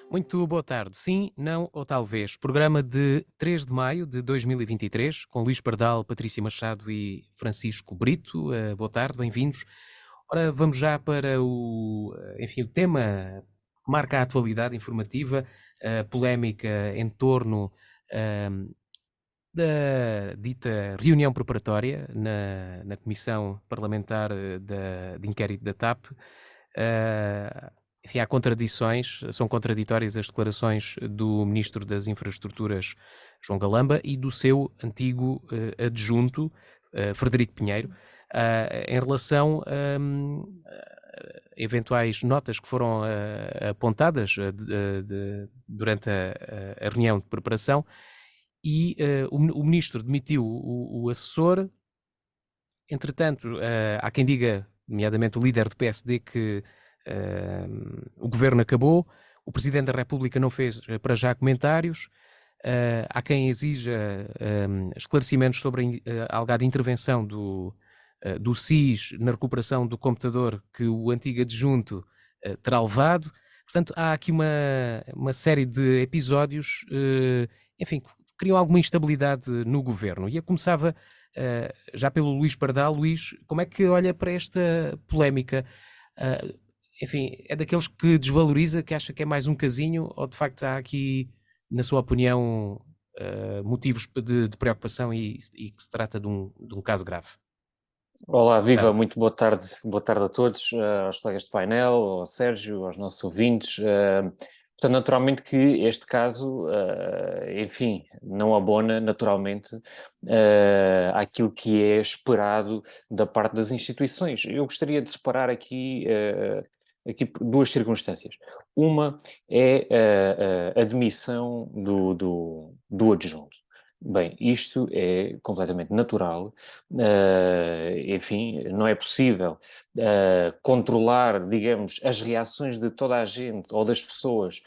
Muito boa tarde. Sim, não ou talvez. Programa de 3 de maio de 2023, com Luís Pardal, Patrícia Machado e Francisco Brito. Boa tarde, bem-vindos. Ora, vamos já para o tema que marca a atualidade informativa, a polémica em torno ahm, da dita reunião preparatória na Comissão Parlamentar de Inquérito da TAP. Enfim, há contradições, são contraditórias as declarações do Ministro das Infraestruturas, João Galamba, e do seu antigo adjunto, Frederico Pinheiro, em relação a eventuais notas que foram apontadas durante a reunião de preparação, e o Ministro demitiu o assessor. Entretanto, há quem diga, nomeadamente o líder do PSD, que o governo acabou, o Presidente da República não fez para já comentários, há quem exija esclarecimentos sobre a alegada intervenção do SIS na recuperação do computador que o antigo adjunto terá levado. Portanto, há aqui uma série de episódios, enfim, que criam alguma instabilidade no governo. E eu começava já pelo Luís Pardal. Luís, como é que olha para esta polémica? Enfim, é daqueles que desvaloriza, que acha que é mais um casinho, ou de facto há aqui, na sua opinião, motivos de preocupação e que se trata de um caso grave? Olá, Boa viva, tarde. muito boa tarde a todos, aos colegas de painel, ao Sérgio, aos nossos ouvintes. Portanto, naturalmente que este caso, enfim, não abona naturalmente àquilo que é esperado da parte das instituições. Eu gostaria de separar aqui duas circunstâncias. Uma é a admissão do adjunto. Bem, isto é completamente natural. Enfim, não é possível controlar, digamos, as reações de toda a gente ou das pessoas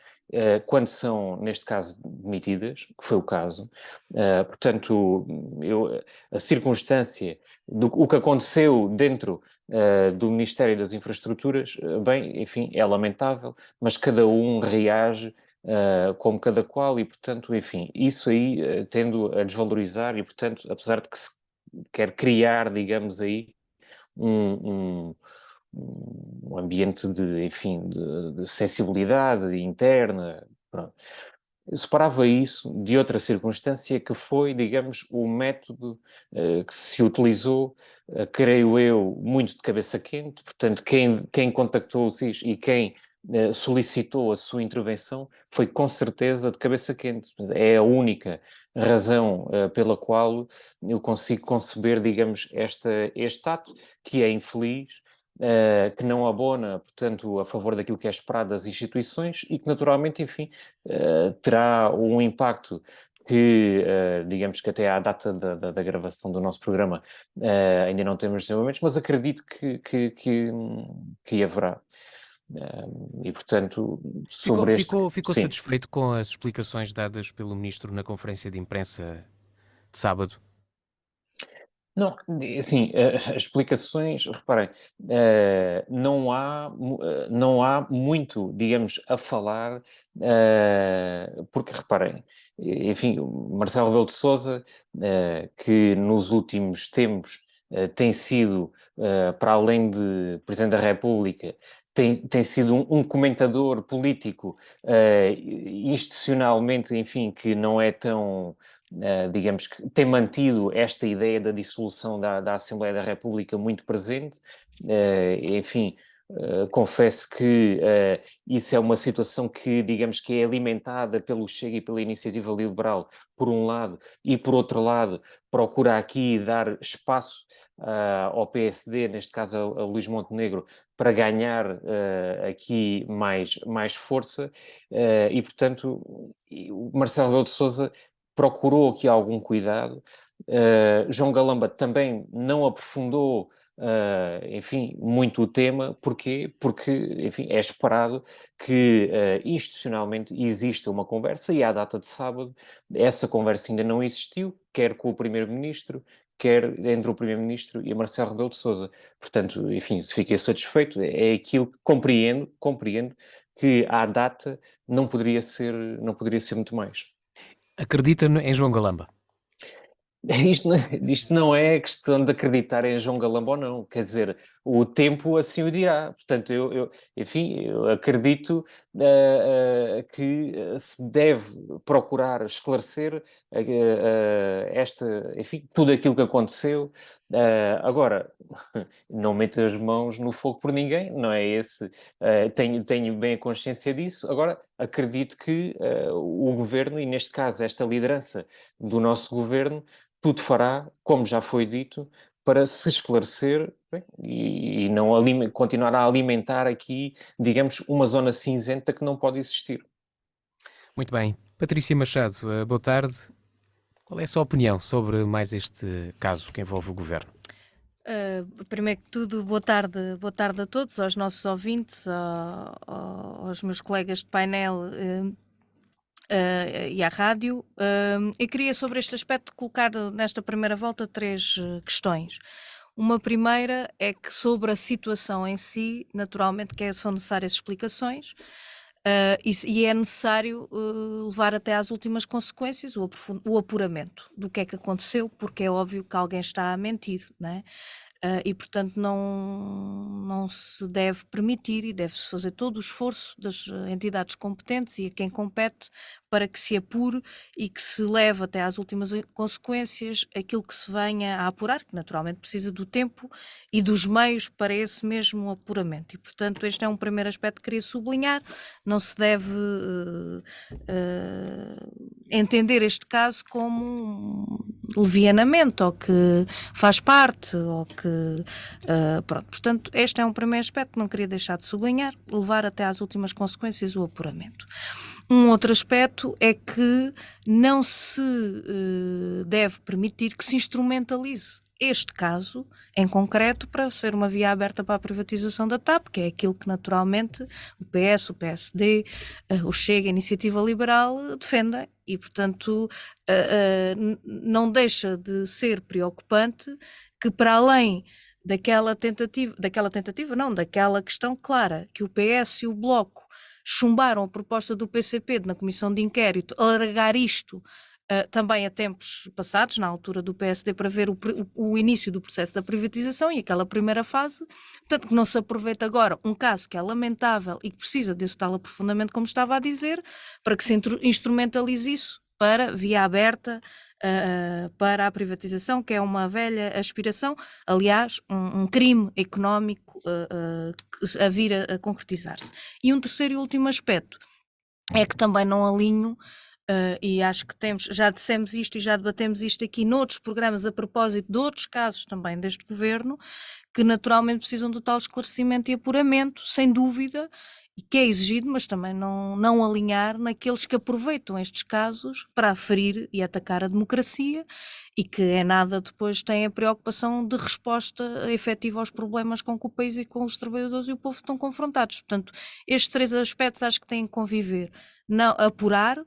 quando são, neste caso, demitidas, que foi o caso. Portanto, a circunstância o que aconteceu dentro do Ministério das Infraestruturas, bem, enfim, é lamentável, mas cada um reage como cada qual e, portanto, enfim, isso aí tendo a desvalorizar e, portanto, apesar de que se quer criar, digamos aí, um, um, um ambiente de, enfim, de sensibilidade interna. Pronto. Eu separava isso de outra circunstância que foi, digamos, o método que se utilizou, creio eu, muito de cabeça quente. Portanto, quem contactou o SIS e quem solicitou a sua intervenção foi com certeza de cabeça quente. É a única razão pela qual eu consigo conceber, digamos, este ato, que é infeliz, que não abona, portanto, a favor daquilo que é esperado das instituições e que, naturalmente, enfim, terá um impacto que, digamos que até à data da gravação do nosso programa, ainda não temos desenvolvimentos, mas acredito que haverá. E, portanto, Ficou, sobre este. ficou, ficou Sim. satisfeito com as explicações dadas pelo Ministro na conferência de imprensa de sábado? Não, assim, as explicações, reparem, não há muito, digamos, a falar, porque reparem, enfim, o Marcelo Rebelo de Sousa, que nos últimos tempos tem sido, para além de Presidente da República, tem sido um comentador político, institucionalmente, enfim, que não é tão digamos que tem mantido esta ideia da dissolução da Assembleia da República muito presente. Enfim, confesso que isso é uma situação que, digamos que é alimentada pelo Chega e pela Iniciativa Liberal, por um lado, e por outro lado, procura aqui dar espaço ao PSD, neste caso a Luís Montenegro, para ganhar aqui mais força, e portanto o Marcelo Rebelo de Sousa procurou aqui algum cuidado. João Galamba também não aprofundou, enfim, muito o tema. Porquê? Porque, enfim, é esperado que institucionalmente exista uma conversa e à data de sábado essa conversa ainda não existiu, quer com o Primeiro-Ministro, quer entre o Primeiro-Ministro e Marcelo Rebelo de Sousa. Portanto, enfim, se fiquei satisfeito, é aquilo que compreendo que à data não poderia ser muito mais. Acredita em João Galamba? Isto não é questão de acreditar em João Galamba ou não, quer dizer, o tempo assim o dirá. Portanto, enfim, eu acredito que se deve procurar esclarecer enfim, tudo aquilo que aconteceu. Agora, não meto as mãos no fogo por ninguém, não é esse. Tenho bem a consciência disso. Agora, acredito que o governo, e neste caso esta liderança do nosso governo, tudo fará, como já foi dito, para se esclarecer, bem, e não continuar a alimentar aqui, digamos, uma zona cinzenta que não pode existir. Muito bem. Patrícia Machado, boa tarde. Qual é a sua opinião sobre mais este caso que envolve o governo? Primeiro que tudo, boa tarde a todos, aos nossos ouvintes, aos meus colegas de painel e à rádio. Eu queria, sobre este aspecto, colocar nesta primeira volta 3 questões. Uma primeira é que, sobre a situação em si, naturalmente que são necessárias explicações. E é necessário levar até às últimas consequências o apuramento do que é que aconteceu, porque é óbvio que alguém está a mentir, não é? E, portanto, não se deve permitir e deve-se fazer todo o esforço das entidades competentes e a quem compete para que se apure e que se leve até às últimas consequências aquilo que se venha a apurar, que naturalmente precisa do tempo e dos meios para esse mesmo apuramento. E, portanto, este é um primeiro aspecto que queria sublinhar. Não se deve entender este caso como levianamente, ou que faz parte, ou que pronto. Portanto, este é um primeiro aspecto que não queria deixar de sublinhar, levar até às últimas consequências o apuramento. Um outro aspecto é que não se deve permitir que se instrumentalize este caso, em concreto, para ser uma via aberta para a privatização da TAP, que é aquilo que naturalmente o PS, o PSD, o Chega, a Iniciativa Liberal defendem, e portanto não deixa de ser preocupante que, para além daquela questão clara que o PS e o Bloco chumbaram a proposta do PCP na comissão de inquérito, alargar isto também a tempos passados, na altura do PSD, para ver o início do processo da privatização e aquela primeira fase. Portanto, que não se aproveita agora um caso que é lamentável e que precisa desse tal aprofundamento, como estava a dizer, para que se instrumentalize isso para via aberta para a privatização, que é uma velha aspiração, aliás, um crime económico a vir a concretizar-se. E um terceiro e último aspecto é que também não alinho, e acho que já dissemos isto e já debatemos isto aqui noutros programas a propósito de outros casos também deste governo, que naturalmente precisam do tal esclarecimento e apuramento, sem dúvida, e que é exigido, mas também não alinhar naqueles que aproveitam estes casos para aferir e atacar a democracia, e que é nada depois tem a preocupação de resposta efetiva aos problemas com que o país e com os trabalhadores e o povo estão confrontados. Portanto, estes 3 aspectos acho que têm que conviver. Não, apurar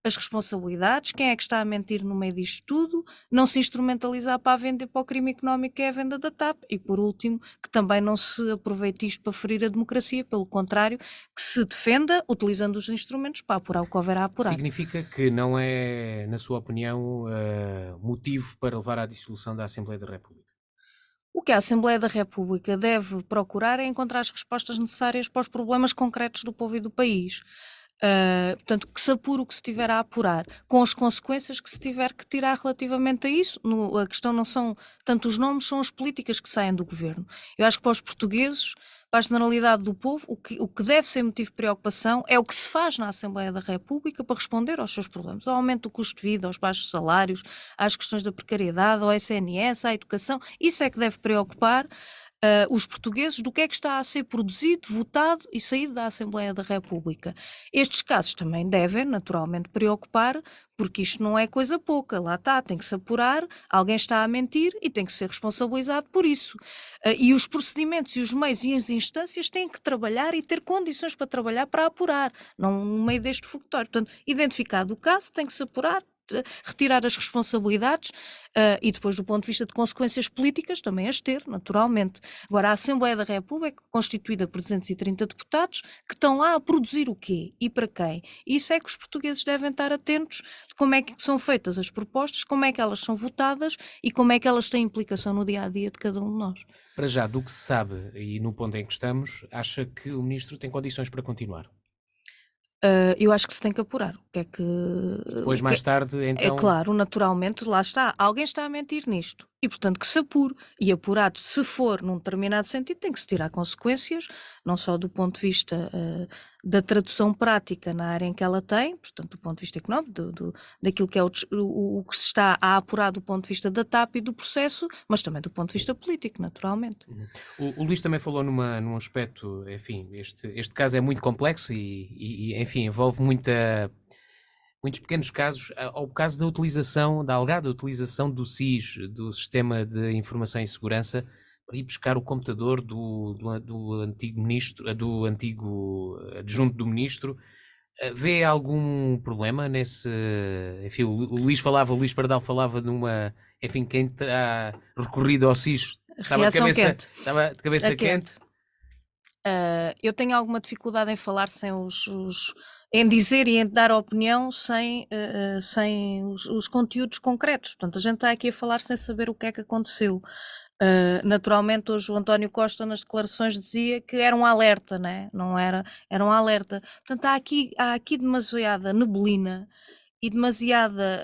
as responsabilidades, quem é que está a mentir no meio disto tudo, não se instrumentalizar para a venda e para o crime económico que é a venda da TAP, e por último, que também não se aproveite isto para ferir a democracia, pelo contrário, que se defenda utilizando os instrumentos para apurar o que houver a apurar. Significa que não é, na sua opinião, motivo para levar à dissolução da Assembleia da República? O que a Assembleia da República deve procurar é encontrar as respostas necessárias para os problemas concretos do povo e do país. Portanto, que se apure o que se tiver a apurar, com as consequências que se tiver que tirar relativamente a isso. A questão não são tanto os nomes, são as políticas que saem do governo. Eu acho que para os portugueses, para a generalidade do povo, o que deve ser motivo de preocupação é o que se faz na Assembleia da República para responder aos seus problemas, ao aumento do custo de vida, aos baixos salários, às questões da precariedade, ao SNS, à educação. Isso é que deve preocupar os portugueses, do que é que está a ser produzido, votado e saído da Assembleia da República. Estes casos também devem, naturalmente, preocupar, porque isto não é coisa pouca, lá está, tem que se apurar, alguém está a mentir e tem que ser responsabilizado por isso. E os procedimentos e os meios e as instâncias têm que trabalhar e ter condições para trabalhar para apurar, não no meio deste fogotório. Portanto, identificado o caso, tem que se apurar, retirar as responsabilidades e depois do ponto de vista de consequências políticas também as ter, naturalmente. Agora, a Assembleia da República, constituída por 230 deputados, que estão lá a produzir o quê e para quem? Isso é que os portugueses devem estar atentos de como é que são feitas as propostas, como é que elas são votadas e como é que elas têm implicação no dia-a-dia de cada um de nós. Para já, do que se sabe e no ponto em que estamos, acha que o Ministro tem condições para continuar? Eu acho que se tem que apurar. O que é que. Depois, o que mais é, tarde, é então... claro, naturalmente, lá está. Alguém está a mentir nisto. E, portanto, que se apure. E apurado, se for num determinado sentido, tem que se tirar consequências, não só do ponto de vista da tradução prática na área em que ela tem, portanto, do ponto de vista económico, daquilo que é o que se está a apurar do ponto de vista da TAP e do processo, mas também do ponto de vista político, naturalmente. O Luís também falou num aspecto, enfim, este caso é muito complexo e enfim, envolve muitos pequenos casos, ao caso da utilização, da alegada utilização do SIS, do Sistema de Informação e Segurança, para ir buscar o computador do antigo ministro, do antigo adjunto do ministro. Vê algum problema nesse... Enfim, o Luís Pardal falava numa... Enfim, quem terá recorrido ao SIS estava de cabeça quente. Eu tenho alguma dificuldade em falar sem em dizer e em dar a opinião sem os conteúdos concretos. Portanto, a gente está aqui a falar sem saber o que é que aconteceu. Naturalmente, hoje o António Costa nas declarações dizia que era um alerta, né? Não era, era um alerta. Portanto, há aqui demasiada neblina e demasiada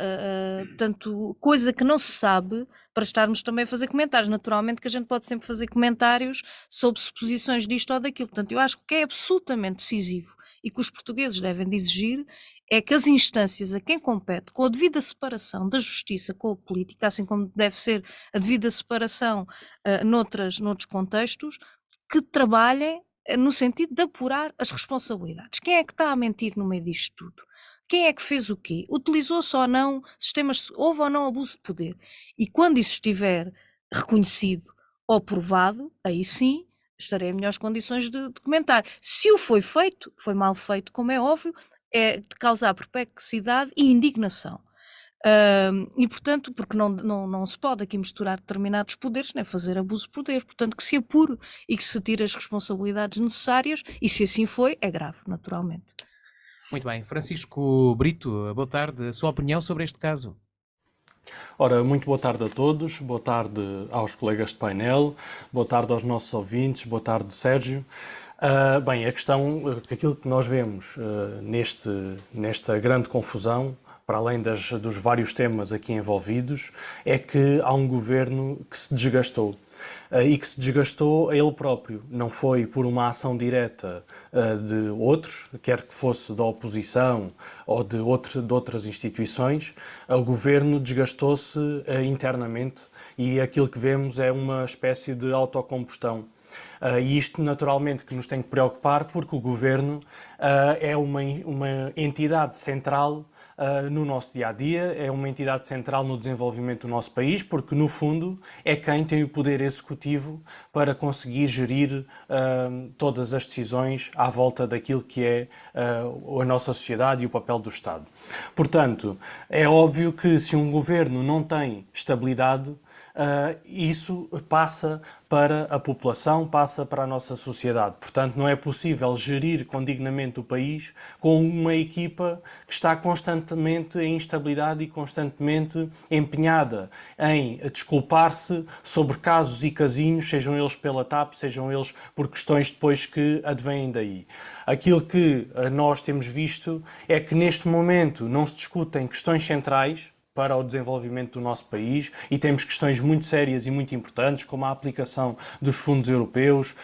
portanto, coisa que não se sabe para estarmos também a fazer comentários. Naturalmente que a gente pode sempre fazer comentários sobre suposições disto ou daquilo. Portanto, eu acho que o que é absolutamente decisivo e que os portugueses devem de exigir é que as instâncias a quem compete, com a devida separação da justiça com a política, assim como deve ser a devida separação noutros contextos, que trabalhem no sentido de apurar as responsabilidades. Quem é que está a mentir no meio disto tudo? Quem é que fez o quê? Utilizou-se ou não sistemas, houve ou não abuso de poder? E quando isso estiver reconhecido ou provado, aí sim estarei em melhores condições de comentar. Se o foi feito, foi mal feito, como é óbvio, é de causar perplexidade e indignação. E, portanto, porque não se pode aqui misturar determinados poderes, nem fazer abuso de poder. Portanto, que se apure e que se tire as responsabilidades necessárias, e se assim foi, é grave, naturalmente. Muito bem. Francisco Brito, boa tarde. A sua opinião sobre este caso? Ora, muito boa tarde a todos, boa tarde aos colegas de painel, boa tarde aos nossos ouvintes, boa tarde, Sérgio. Bem, a questão, aquilo que nós vemos nesta grande confusão, para além dos vários temas aqui envolvidos, é que há um governo que se desgastou. E que se desgastou a ele próprio. Não foi por uma ação direta de outros, quer que fosse da oposição ou de outras instituições. O governo desgastou-se internamente e aquilo que vemos é uma espécie de autocombustão. E isto naturalmente que nos tem que preocupar porque o governo é uma entidade central no nosso dia-a-dia, é uma entidade central no desenvolvimento do nosso país, porque, no fundo, é quem tem o poder executivo para conseguir gerir todas as decisões à volta daquilo que é a nossa sociedade e o papel do Estado. Portanto, é óbvio que se um governo não tem estabilidade, isso passa para a população, passa para a nossa sociedade. Portanto, não é possível gerir com dignamente o país com uma equipa que está constantemente em instabilidade e constantemente empenhada em desculpar-se sobre casos e casinhos, sejam eles pela TAP, sejam eles por questões depois que advêm daí. Aquilo que nós temos visto é que neste momento não se discutem questões centrais para o desenvolvimento do nosso país e temos questões muito sérias e muito importantes, como a aplicação dos fundos europeus,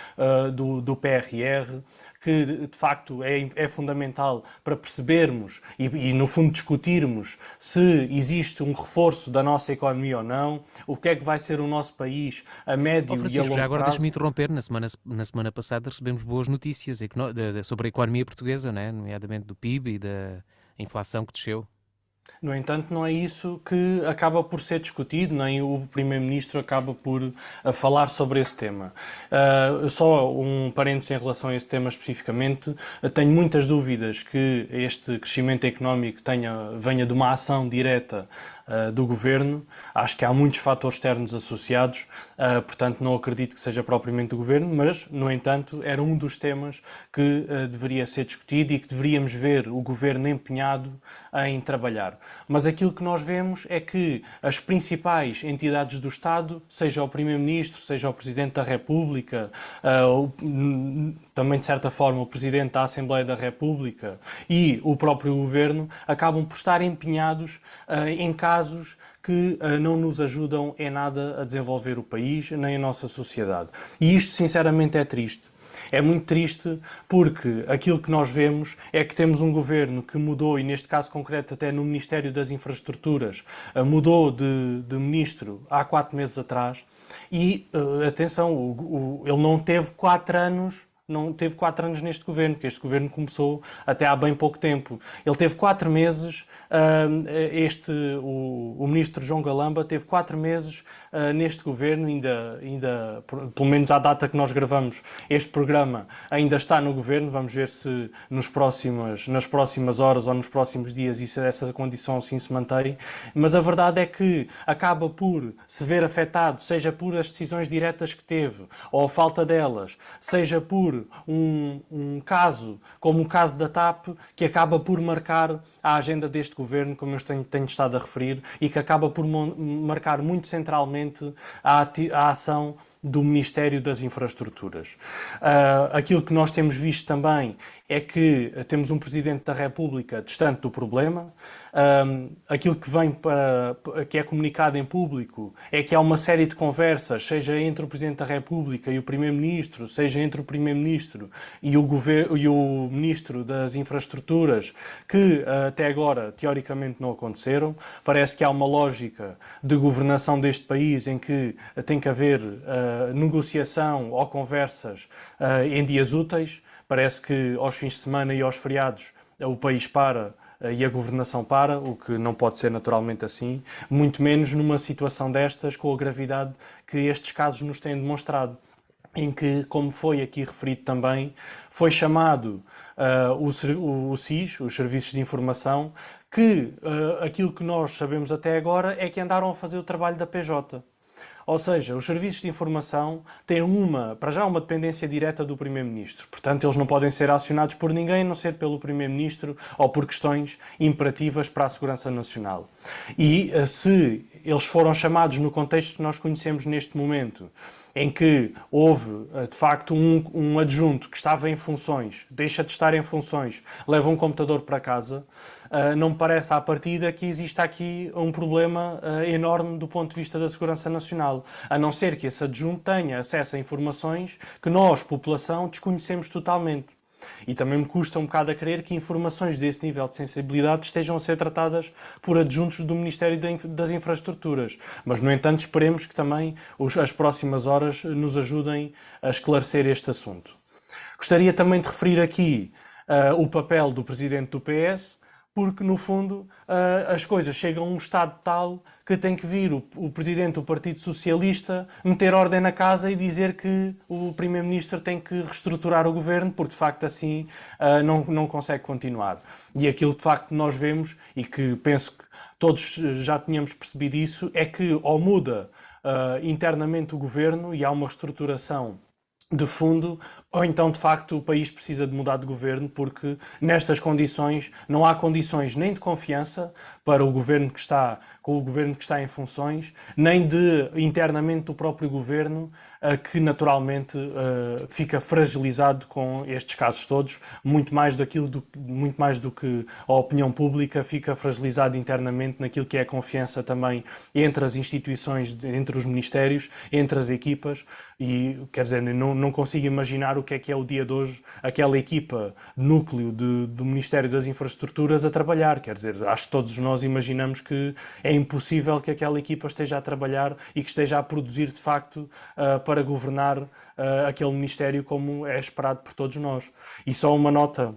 do PRR, que de facto é fundamental para percebermos e no fundo discutirmos se existe um reforço da nossa economia ou não, o que é que vai ser o nosso país a médio Francisco, e a longo já agora prazo. deixe-me interromper, na semana passada recebemos boas notícias sobre a economia portuguesa, né? Nomeadamente do PIB e da inflação que desceu. No entanto, não é isso que acaba por ser discutido, nem o Primeiro-Ministro acaba por falar sobre esse tema. Só um parênteses em relação a esse tema especificamente. Tenho muitas dúvidas que este crescimento económico venha de uma ação direta do Governo. Acho que há muitos fatores externos associados, portanto não acredito que seja propriamente do Governo, mas, no entanto, era um dos temas que deveria ser discutido e que deveríamos ver o Governo empenhado em trabalhar. Mas aquilo que nós vemos é que as principais entidades do Estado, seja o Primeiro-Ministro, seja o Presidente da República, também de certa forma o Presidente da Assembleia da República e o próprio Governo, acabam por estar empenhados em casos que não nos ajudam em nada a desenvolver o país nem a nossa sociedade. E isto, sinceramente, é triste. É muito triste porque aquilo que nós vemos é que temos um governo que mudou, e neste caso concreto até no Ministério das Infraestruturas, mudou de ministro há 4 meses atrás e, atenção, ele não teve 4 anos. Não teve 4 anos neste governo, que este governo começou até há bem pouco tempo. Ele teve 4 meses, o ministro João Galamba teve 4 meses neste governo, ainda, pelo menos à data que nós gravamos este programa, ainda está no governo. Vamos ver se nas próximas horas ou nos próximos dias essa condição assim se mantém. Mas a verdade é que acaba por se ver afetado, seja por as decisões diretas que teve, ou a falta delas, seja por um caso, como o caso da TAP, que acaba por marcar a agenda deste governo, como eu tenho estado a referir, e que acaba por marcar muito centralmente a ação do Ministério das Infraestruturas. Aquilo que nós temos visto também é que temos um Presidente da República distante do problema. Aquilo que é comunicado em público é que há uma série de conversas, seja entre o Presidente da República e o Primeiro-Ministro, seja entre o Primeiro-Ministro e o Ministro das Infraestruturas, que até agora, teoricamente, não aconteceram. Parece que há uma lógica de governação deste país em que tem que haver negociação ou conversas em dias úteis. Parece que aos fins de semana e aos feriados o país para e a governação para, o que não pode ser naturalmente assim, muito menos numa situação destas, com a gravidade que estes casos nos têm demonstrado, em que, como foi aqui referido também, foi chamado o SIS, os Serviços de Informação, que aquilo que nós sabemos até agora é que andaram a fazer o trabalho da PJ. Ou seja, os serviços de informação têm para já uma dependência direta do Primeiro-Ministro. Portanto, eles não podem ser acionados por ninguém, a não ser pelo Primeiro-Ministro ou por questões imperativas para a segurança nacional. E se eles foram chamados no contexto que nós conhecemos neste momento, em que houve, de facto, um adjunto que estava em funções, deixa de estar em funções, leva um computador para casa, não me parece à partida que exista aqui um problema enorme do ponto de vista da segurança nacional, a não ser que esse adjunto tenha acesso a informações que nós, população, desconhecemos totalmente. E também me custa um bocado a crer que informações desse nível de sensibilidade estejam a ser tratadas por adjuntos do Ministério das Infraestruturas. Mas, no entanto, esperemos que também as próximas horas nos ajudem a esclarecer este assunto. Gostaria também de referir aqui o papel do Presidente do PS, porque, no fundo, as coisas chegam a um estado tal que tem que vir o Presidente do Partido Socialista meter ordem na casa e dizer que o Primeiro-Ministro tem que reestruturar o Governo, porque, de facto, assim não consegue continuar. E aquilo, de facto, nós vemos, e que penso que todos já tínhamos percebido isso, é que ou muda internamente o Governo e há uma reestruturação de fundo, ou então, de facto, o país precisa de mudar de governo, porque nestas condições não há condições nem de confiança para o governo que está em funções, nem de internamente do próprio governo, que naturalmente fica fragilizado com estes casos todos, muito mais do que a opinião pública fica fragilizado internamente naquilo que é a confiança também entre as instituições, entre os ministérios, entre as equipas. E, quer dizer, não consigo imaginar o que é o dia de hoje, aquela equipa núcleo do Ministério das Infraestruturas a trabalhar. Quer dizer, acho que todos nós imaginamos que é impossível que aquela equipa esteja a trabalhar e que esteja a produzir, de facto, para governar aquele Ministério como é esperado por todos nós. E só uma nota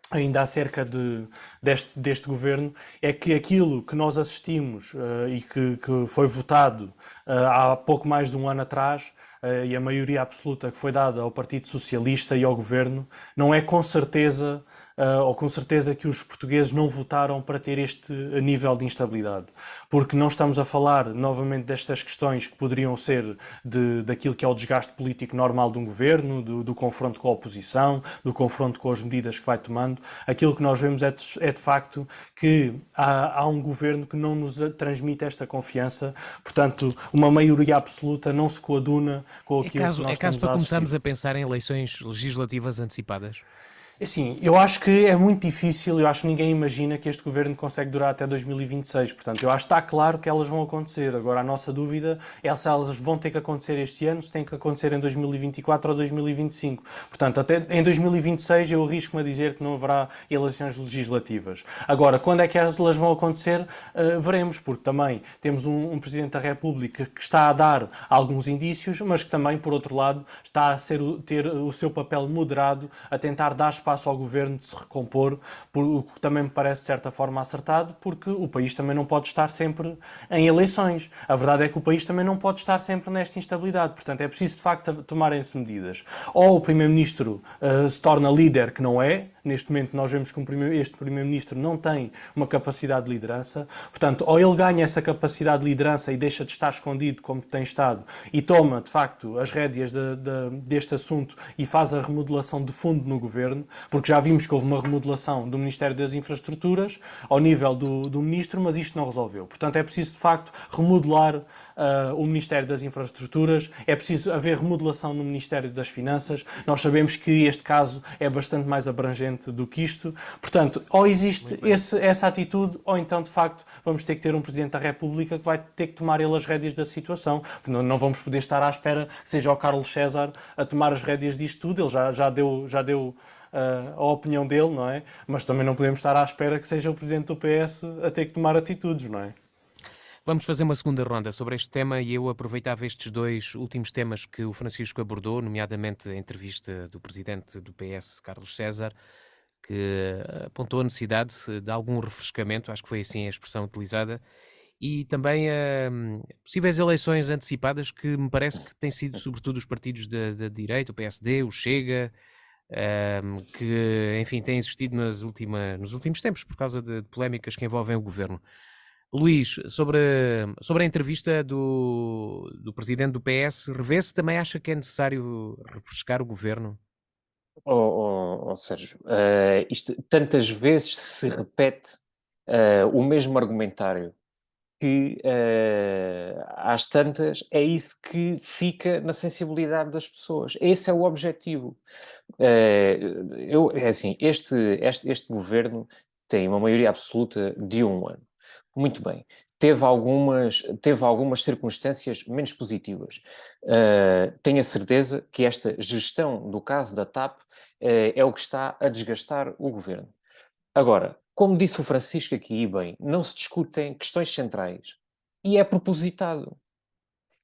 ainda acerca deste governo, é que aquilo que nós assistimos e que foi votado há pouco mais de um ano atrás, e a maioria absoluta que foi dada ao Partido Socialista e ao governo, não é com certeza ou com certeza que os portugueses não votaram para ter este nível de instabilidade. Porque não estamos a falar novamente destas questões que poderiam ser daquilo que é o desgaste político normal de um governo, do confronto com a oposição, do confronto com as medidas que vai tomando. Aquilo que nós vemos é de facto que há um governo que não nos transmite esta confiança, portanto, uma maioria absoluta não se coaduna com aquilo que nós estamos a assistir. É caso para começarmos a pensar em eleições legislativas antecipadas? Assim, eu acho que é muito difícil, eu acho que ninguém imagina que este governo consegue durar até 2026, portanto, eu acho que está claro que elas vão acontecer. Agora, a nossa dúvida é se elas vão ter que acontecer este ano, se têm que acontecer em 2024 ou 2025. Portanto, até em 2026 eu arrisco-me a dizer que não haverá eleições legislativas. Agora, quando é que elas vão acontecer, veremos, porque também temos um Presidente da República que está a dar alguns indícios, mas que também, por outro lado, está a ter o seu papel moderado, a tentar dar espaço ao governo de se recompor, o que também me parece de certa forma acertado, porque o país também não pode estar sempre em eleições. A verdade é que o país também não pode estar sempre nesta instabilidade, portanto é preciso de facto tomarem-se medidas. Ou o Primeiro-Ministro se torna líder, que não é. Neste momento nós vemos que este Primeiro-Ministro não tem uma capacidade de liderança, portanto, ou ele ganha essa capacidade de liderança e deixa de estar escondido como tem estado e toma, de facto, as rédeas deste assunto e faz a remodelação de fundo no governo, porque já vimos que houve uma remodelação do Ministério das Infraestruturas ao nível do Ministro, mas isto não resolveu. Portanto, é preciso, de facto, remodelar o Ministério das Infraestruturas, é preciso haver remodelação no Ministério das Finanças. Nós sabemos que este caso é bastante mais abrangente do que isto. Portanto, ou existe essa atitude, ou então, de facto, vamos ter que ter um Presidente da República que vai ter que tomar ele as rédeas da situação. Não vamos poder estar à espera que seja o Carlos César a tomar as rédeas disto tudo. Ele já deu a opinião dele, não é? Mas também não podemos estar à espera que seja o Presidente do PS a ter que tomar atitudes, não é? Vamos fazer uma segunda ronda sobre este tema e eu aproveitava estes dois últimos temas que o Francisco abordou, nomeadamente a entrevista do presidente do PS, Carlos César, que apontou a necessidade de algum refrescamento, acho que foi assim a expressão utilizada, e também possíveis eleições antecipadas que me parece que têm sido sobretudo os partidos da direita, o PSD, o Chega, que, enfim, têm existido nos últimos tempos por causa de polémicas que envolvem o governo. Luís, sobre a entrevista do presidente do PS, revê-se, também acha que é necessário refrescar o governo? Sérgio, isto tantas vezes se repete o mesmo argumentário que às tantas é isso que fica na sensibilidade das pessoas. Esse é o objetivo. É assim, este governo tem uma maioria absoluta de um ano. Muito bem. Teve algumas circunstâncias menos positivas. Tenho a certeza que esta gestão do caso da TAP é o que está a desgastar o governo. Agora, como disse o Francisco aqui e bem, não se discutem questões centrais. E é propositado.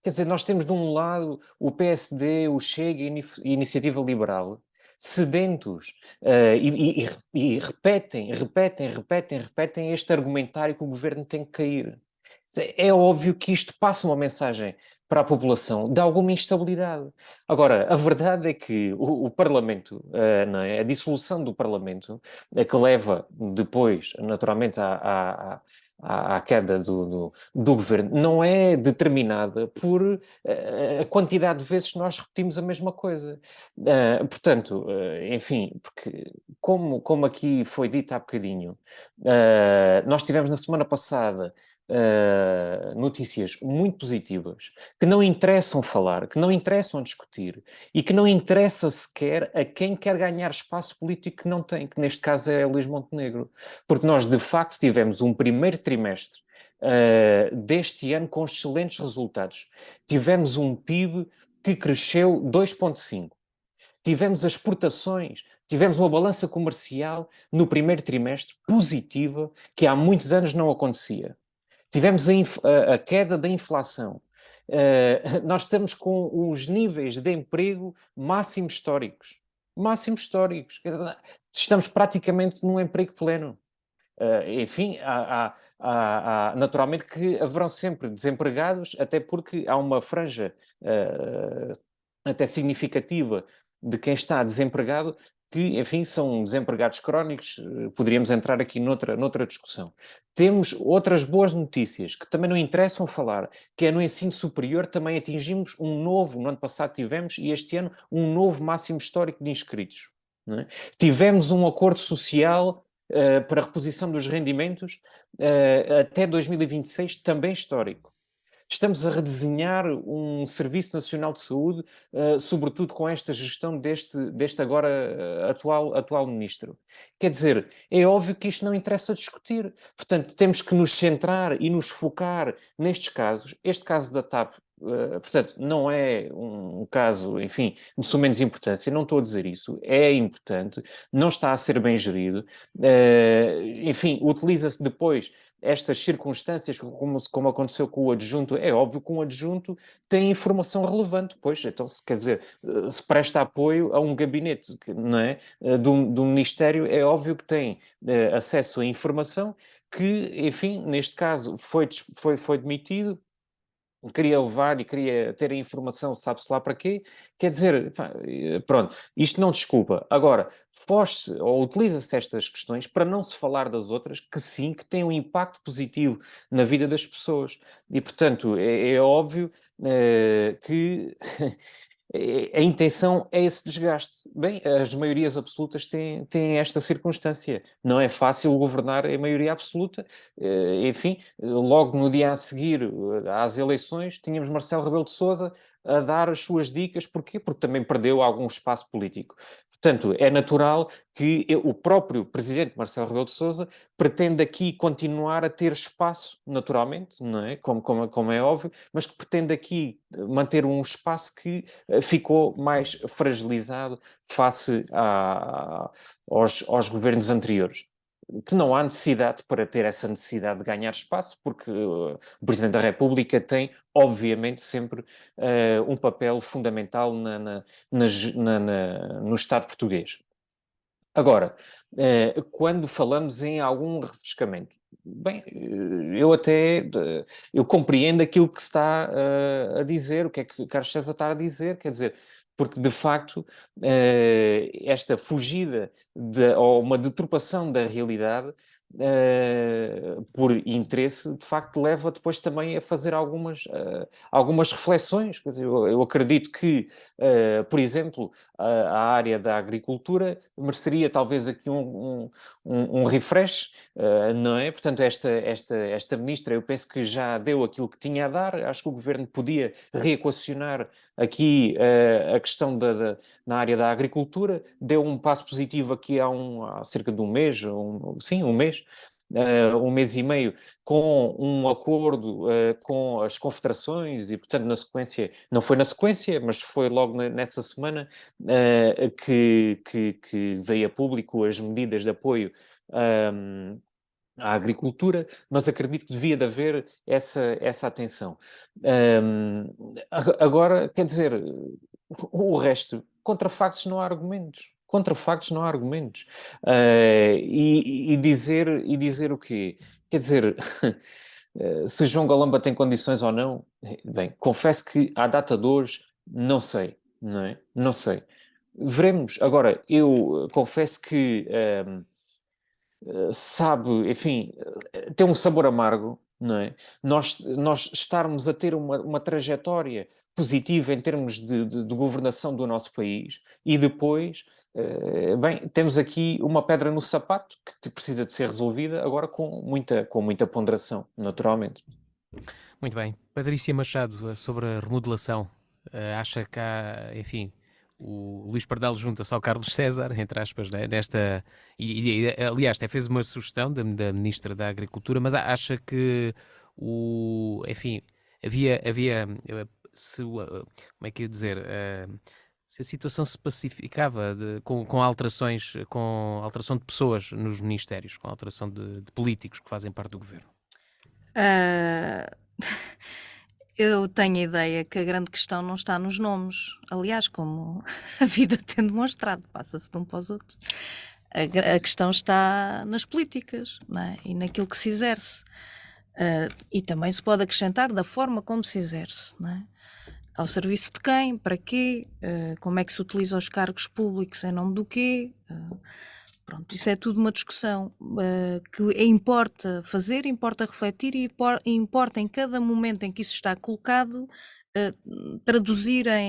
Quer dizer, nós temos de um lado o PSD, o Chega e a Iniciativa Liberal sedentos e repetem este argumentário que o governo tem que cair. É óbvio que isto passa uma mensagem para a população de alguma instabilidade. Agora, a verdade é que o Parlamento, não é? A dissolução do Parlamento, que leva depois, naturalmente, à queda do governo, não é determinada por a quantidade de vezes que nós repetimos a mesma coisa. Portanto, enfim, porque como aqui foi dito há bocadinho, nós tivemos na semana passada notícias muito positivas que não interessam falar, que não interessam discutir e que não interessa sequer a quem quer ganhar espaço político que não tem, que neste caso é Luís Montenegro, porque nós de facto tivemos um primeiro trimestre deste ano com excelentes resultados. Tivemos um PIB que cresceu 2,5%. Tivemos as exportações, tivemos uma balança comercial no primeiro trimestre positiva, que há muitos anos não acontecia. Tivemos a queda da inflação. Nós estamos com os níveis de emprego máximos históricos. máximos históricos. Estamos praticamente num emprego pleno. Enfim, naturalmente que haverão sempre desempregados, até porque há uma franja até significativa de quem está desempregado que, enfim, são desempregados crónicos. Poderíamos entrar aqui noutra discussão. Temos outras boas notícias que também não interessam falar, que é no ensino superior também atingimos no ano passado tivemos, e este ano, um novo máximo histórico de inscritos. Não é? Tivemos um acordo social para a reposição dos rendimentos até 2026, também histórico. Estamos a redesenhar um Serviço Nacional de Saúde, sobretudo com esta gestão deste agora atual ministro. Quer dizer, é óbvio que isto não interessa discutir. Portanto, temos que nos centrar e nos focar nestes casos. Este caso da TAP, portanto, não é um caso, enfim, de suma menos importância, não estou a dizer isso, é importante, não está a ser bem gerido, enfim, utiliza-se depois estas circunstâncias, como aconteceu com o adjunto. É óbvio que um adjunto tem informação relevante, pois, então, quer dizer, se presta apoio a um gabinete, não é, do Ministério, é óbvio que tem acesso a informação que, enfim, neste caso foi demitido, queria levar e queria ter a informação, sabe-se lá para quê. Quer dizer, pronto, isto não desculpa. Agora, foge-se ou utiliza-se estas questões para não se falar das outras, que sim, que têm um impacto positivo na vida das pessoas. E, portanto, é óbvio que a intenção é esse desgaste. Bem, as maiorias absolutas têm esta circunstância. Não é fácil governar a maioria absoluta. Enfim, logo no dia a seguir às eleições, tínhamos Marcelo Rebelo de Sousa a dar as suas dicas. Porquê? Porque também perdeu algum espaço político. Portanto, é natural que o próprio presidente Marcelo Rebelo de Sousa pretende aqui continuar a ter espaço, naturalmente, não é? Como é óbvio, mas que pretende aqui manter um espaço que ficou mais fragilizado face aos governos anteriores. Que não há necessidade para ter essa necessidade de ganhar espaço, porque o Presidente da República tem, obviamente, sempre um papel fundamental no Estado português. Agora, quando falamos em algum refrescamento, bem, eu compreendo aquilo que se está a dizer, o que é que Carlos César está a dizer, quer dizer, porque de facto esta fugida ou uma deturpação da realidade por interesse, de facto leva depois também a fazer algumas reflexões. Quer dizer, eu acredito que, por exemplo, a área da agricultura mereceria talvez aqui um refresh, não é? Portanto, esta ministra, eu penso que já deu aquilo que tinha a dar. Acho que o governo podia reequacionar aqui a questão na área da agricultura. Deu um passo positivo aqui há cerca de um mês, um mês e meio, com um acordo com as confederações e, portanto, não foi na sequência, mas foi logo nessa semana que veio a público as medidas de apoio à agricultura, mas acredito que devia de haver essa atenção. Agora, quer dizer, o resto, contra factos não há argumentos. Contra factos não há argumentos. E dizer o quê? Quer dizer, se João Galamba tem condições ou não, bem, confesso que à data de hoje não sei, não é? Não sei. Veremos. Agora, eu confesso que sabe, enfim, tem um sabor amargo, não é? Nós estarmos a ter uma trajetória positiva em termos de governação do nosso país e depois, bem, temos aqui uma pedra no sapato que precisa de ser resolvida agora com muita ponderação, naturalmente. Muito bem. Patrícia Machado, sobre a remodelação, acha que há, enfim, o Luís Pardal junta-se ao Carlos César, entre aspas, né, nesta... aliás, até fez uma sugestão da Ministra da Agricultura, mas acha que enfim, havia como é que eu ia dizer... se a situação se pacificava com alterações, com alteração de pessoas nos ministérios, com alteração de políticos que fazem parte do governo? Eu tenho a ideia que a grande questão não está nos nomes, aliás, como a vida tem demonstrado, passa-se de um para os outros. A questão está nas políticas, não é? E naquilo que se exerce. E também se pode acrescentar da forma como se exerce, não é? Ao serviço de quem, para quê, como é que se utiliza os cargos públicos em nome do quê. Pronto, isso é tudo uma discussão que importa fazer, importa refletir e importa em cada momento em que isso está colocado traduzir a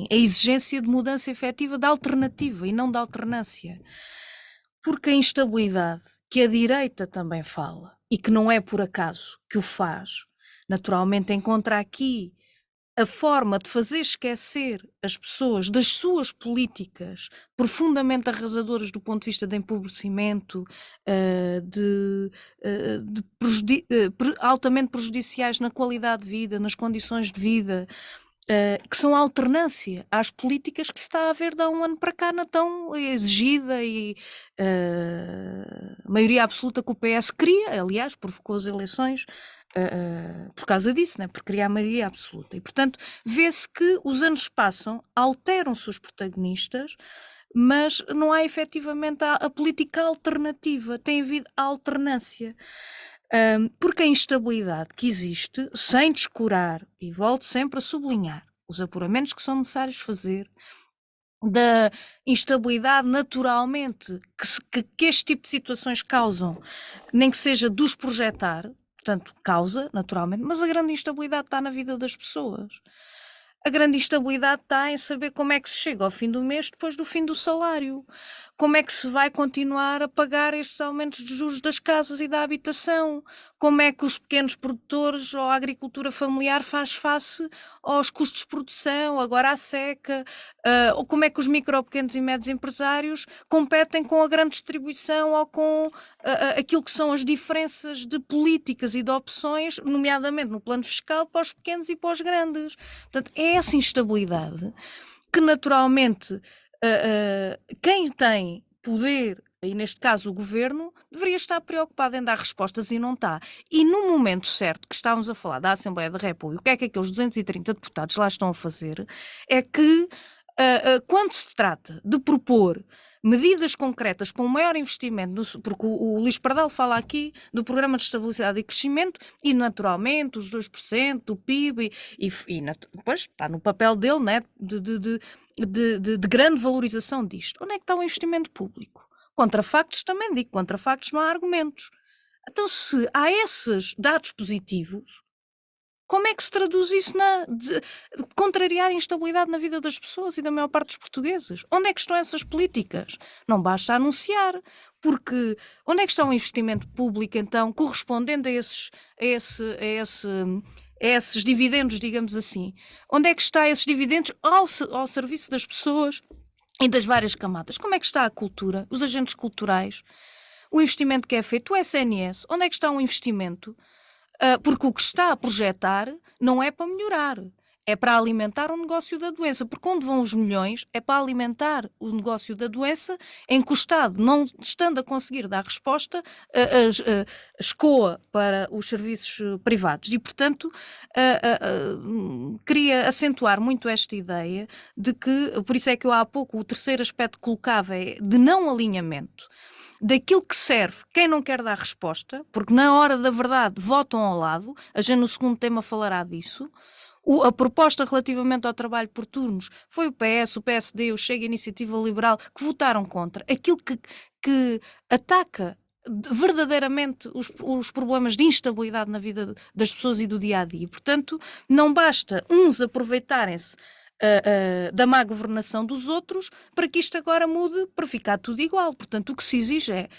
exigência de mudança efetiva da alternativa e não da alternância. Porque a instabilidade que a direita também fala, e que não é por acaso que o faz, naturalmente encontra aqui a forma de fazer esquecer as pessoas das suas políticas profundamente arrasadoras do ponto de vista de empobrecimento, altamente prejudiciais na qualidade de vida, nas condições de vida, que são alternância às políticas que se está a ver de há um ano para cá na tão exigida e maioria absoluta que o PS queria, aliás, provocou as eleições por causa disso, né? Por criar a maioria absoluta. E, portanto, vê-se que os anos passam, alteram-se os protagonistas, mas não há efetivamente a política alternativa, tem havido a alternância. Porque a instabilidade que existe, sem descurar, e volto sempre a sublinhar, os apuramentos que são necessários fazer, da instabilidade naturalmente que este tipo de situações causam, nem que seja de os projetar, portanto, causa, naturalmente, mas a grande instabilidade está na vida das pessoas. A grande instabilidade está em saber como é que se chega ao fim do mês depois do fim do salário. Como é que se vai continuar a pagar estes aumentos de juros das casas e da habitação? Como é que os pequenos produtores ou a agricultura familiar faz face aos custos de produção, agora à seca? Ou como é que os micro, pequenos e médios empresários competem com a grande distribuição ou com aquilo que são as diferenças de políticas e de opções, nomeadamente no plano fiscal, para os pequenos e para os grandes? Portanto, é essa instabilidade que naturalmente quem tem poder, e neste caso o governo, deveria estar preocupado em dar respostas e não está. E no momento certo que estávamos a falar da Assembleia da República, o que é que aqueles 230 deputados lá estão a fazer, é que quando se trata de propor medidas concretas para um maior investimento, porque o Luís Pardal fala aqui do Programa de Estabilidade e Crescimento e naturalmente os 2% do PIB depois está no papel dele, né, de grande valorização disto. Onde é que está o investimento público? Contra factos também digo, contra factos não há argumentos. Então se há esses dados positivos, como é que se traduz isso de contrariar a instabilidade na vida das pessoas e da maior parte dos portugueses? Onde é que estão essas políticas? Não basta anunciar, porque onde é que está o investimento público, então, correspondente a esses dividendos, digamos assim? Onde é que está esses dividendos ao serviço das pessoas e das várias camadas? Como é que está a cultura, os agentes culturais, o investimento que é feito, o SNS? Onde é que está o investimento? Porque o que está a projetar não é para melhorar, é para alimentar o negócio da doença, porque onde vão os milhões é para alimentar o negócio da doença, em que o Estado, não estando a conseguir dar resposta, escoa para os serviços privados. E, portanto, queria acentuar muito esta ideia de que, por isso é que eu há pouco o terceiro aspecto que colocava é de não alinhamento daquilo que serve quem não quer dar resposta, porque na hora da verdade votam ao lado, a gente no segundo tema falará disso. A proposta relativamente ao trabalho por turnos foi o PS, o PSD, o Chega e a Iniciativa Liberal que votaram contra. Aquilo que ataca verdadeiramente os problemas de instabilidade na vida das pessoas e do dia-a-dia. Portanto, não basta uns aproveitarem-se da má governação dos outros para que isto agora mude para ficar tudo igual. Portanto, o que se exige é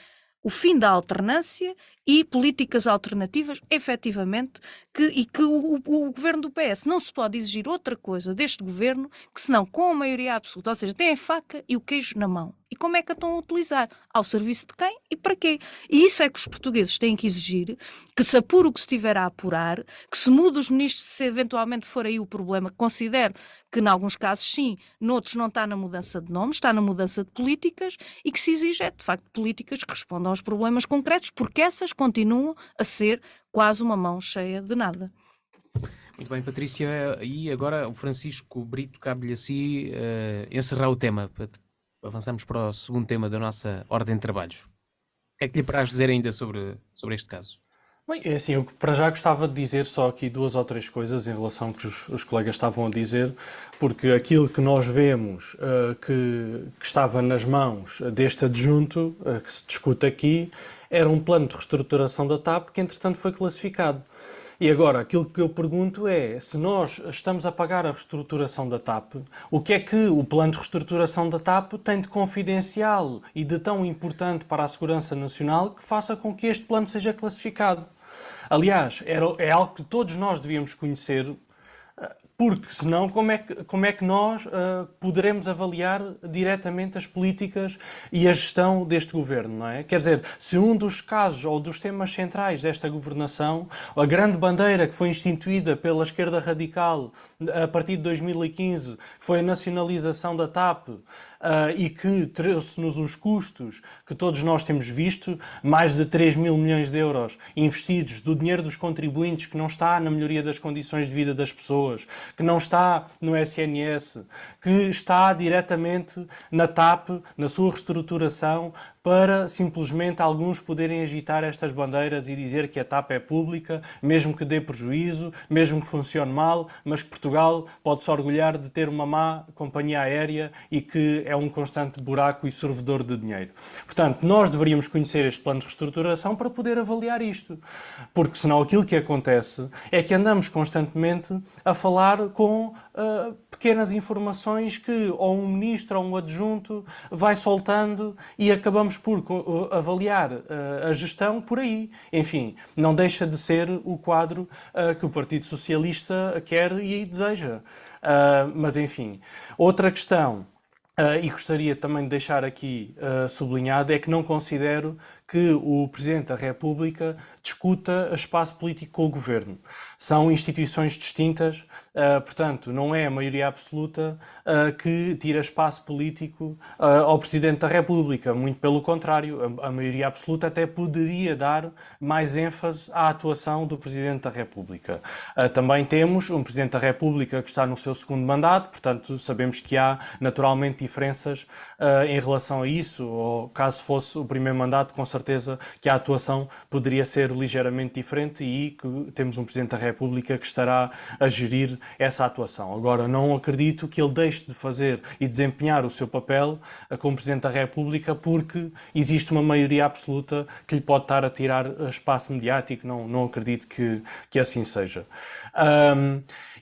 o fim da alternância e políticas alternativas, efetivamente, que o governo do PS não se pode exigir outra coisa deste governo que senão com a maioria absoluta, ou seja, tem a faca e o queijo na mão. E como é que a estão a utilizar? Ao serviço de quem e para quê? E isso é que os portugueses têm que exigir, que se apure o que se tiver a apurar, que se mude os ministros se eventualmente for aí o problema, que considero que, em alguns casos, sim, noutros não está na mudança de nomes, está na mudança de políticas e que se exige é, de facto, políticas que respondam aos problemas concretos, porque essas continuam a ser quase uma mão cheia de nada. Muito bem, Patrícia. E agora o Francisco Brito cabe-lhe assim encerrar o tema. Avançamos para o segundo tema da nossa ordem de trabalhos. O que é que lhe apraz dizer ainda sobre este caso? Bem, é assim, eu para já gostava de dizer só aqui 2 ou 3 coisas em relação ao que os colegas estavam a dizer, porque aquilo que nós vemos que estava nas mãos deste adjunto que se discute aqui era um plano de reestruturação da TAP que entretanto foi classificado. E agora, aquilo que eu pergunto é, se nós estamos a pagar a reestruturação da TAP, o que é que o plano de reestruturação da TAP tem de confidencial e de tão importante para a segurança nacional que faça com que este plano seja classificado? Aliás, é algo que todos nós devíamos conhecer, porque senão como é que nós poderemos avaliar diretamente as políticas e a gestão deste governo, não é? Quer dizer, se um dos casos ou dos temas centrais desta governação, a grande bandeira que foi instituída pela esquerda radical a partir de 2015, que foi a nacionalização da TAP, e que trouxe-nos os custos que todos nós temos visto, mais de 3 mil milhões de euros investidos do dinheiro dos contribuintes, que não está na melhoria das condições de vida das pessoas, que não está no SNS, que está diretamente na TAP, na sua reestruturação, para simplesmente alguns poderem agitar estas bandeiras e dizer que a TAP é pública, mesmo que dê prejuízo, mesmo que funcione mal, mas que Portugal pode-se orgulhar de ter uma má companhia aérea e que é um constante buraco e sorvedor de dinheiro. Portanto, nós deveríamos conhecer este plano de reestruturação para poder avaliar isto, porque senão aquilo que acontece é que andamos constantemente a falar com pequenas informações que ou um ministro ou um adjunto vai soltando e acabamos por avaliar a gestão por aí. Enfim, não deixa de ser o quadro que o Partido Socialista quer e deseja. Mas enfim, outra questão, e gostaria também de deixar aqui sublinhado, é que não considero que o Presidente da República discuta espaço político com o Governo. São instituições distintas, portanto, não é a maioria absoluta que tira espaço político ao Presidente da República. Muito pelo contrário, a maioria absoluta até poderia dar mais ênfase à atuação do Presidente da República. Também temos um Presidente da República que está no seu segundo mandato, portanto, sabemos que há naturalmente diferenças em relação a isso, ou caso fosse o primeiro mandato, com certeza que a atuação poderia ser ligeiramente diferente e que temos um Presidente da República que estará a gerir essa atuação. Agora, não acredito que ele deixe de fazer e desempenhar o seu papel como Presidente da República porque existe uma maioria absoluta que lhe pode estar a tirar espaço mediático. Não acredito que assim seja.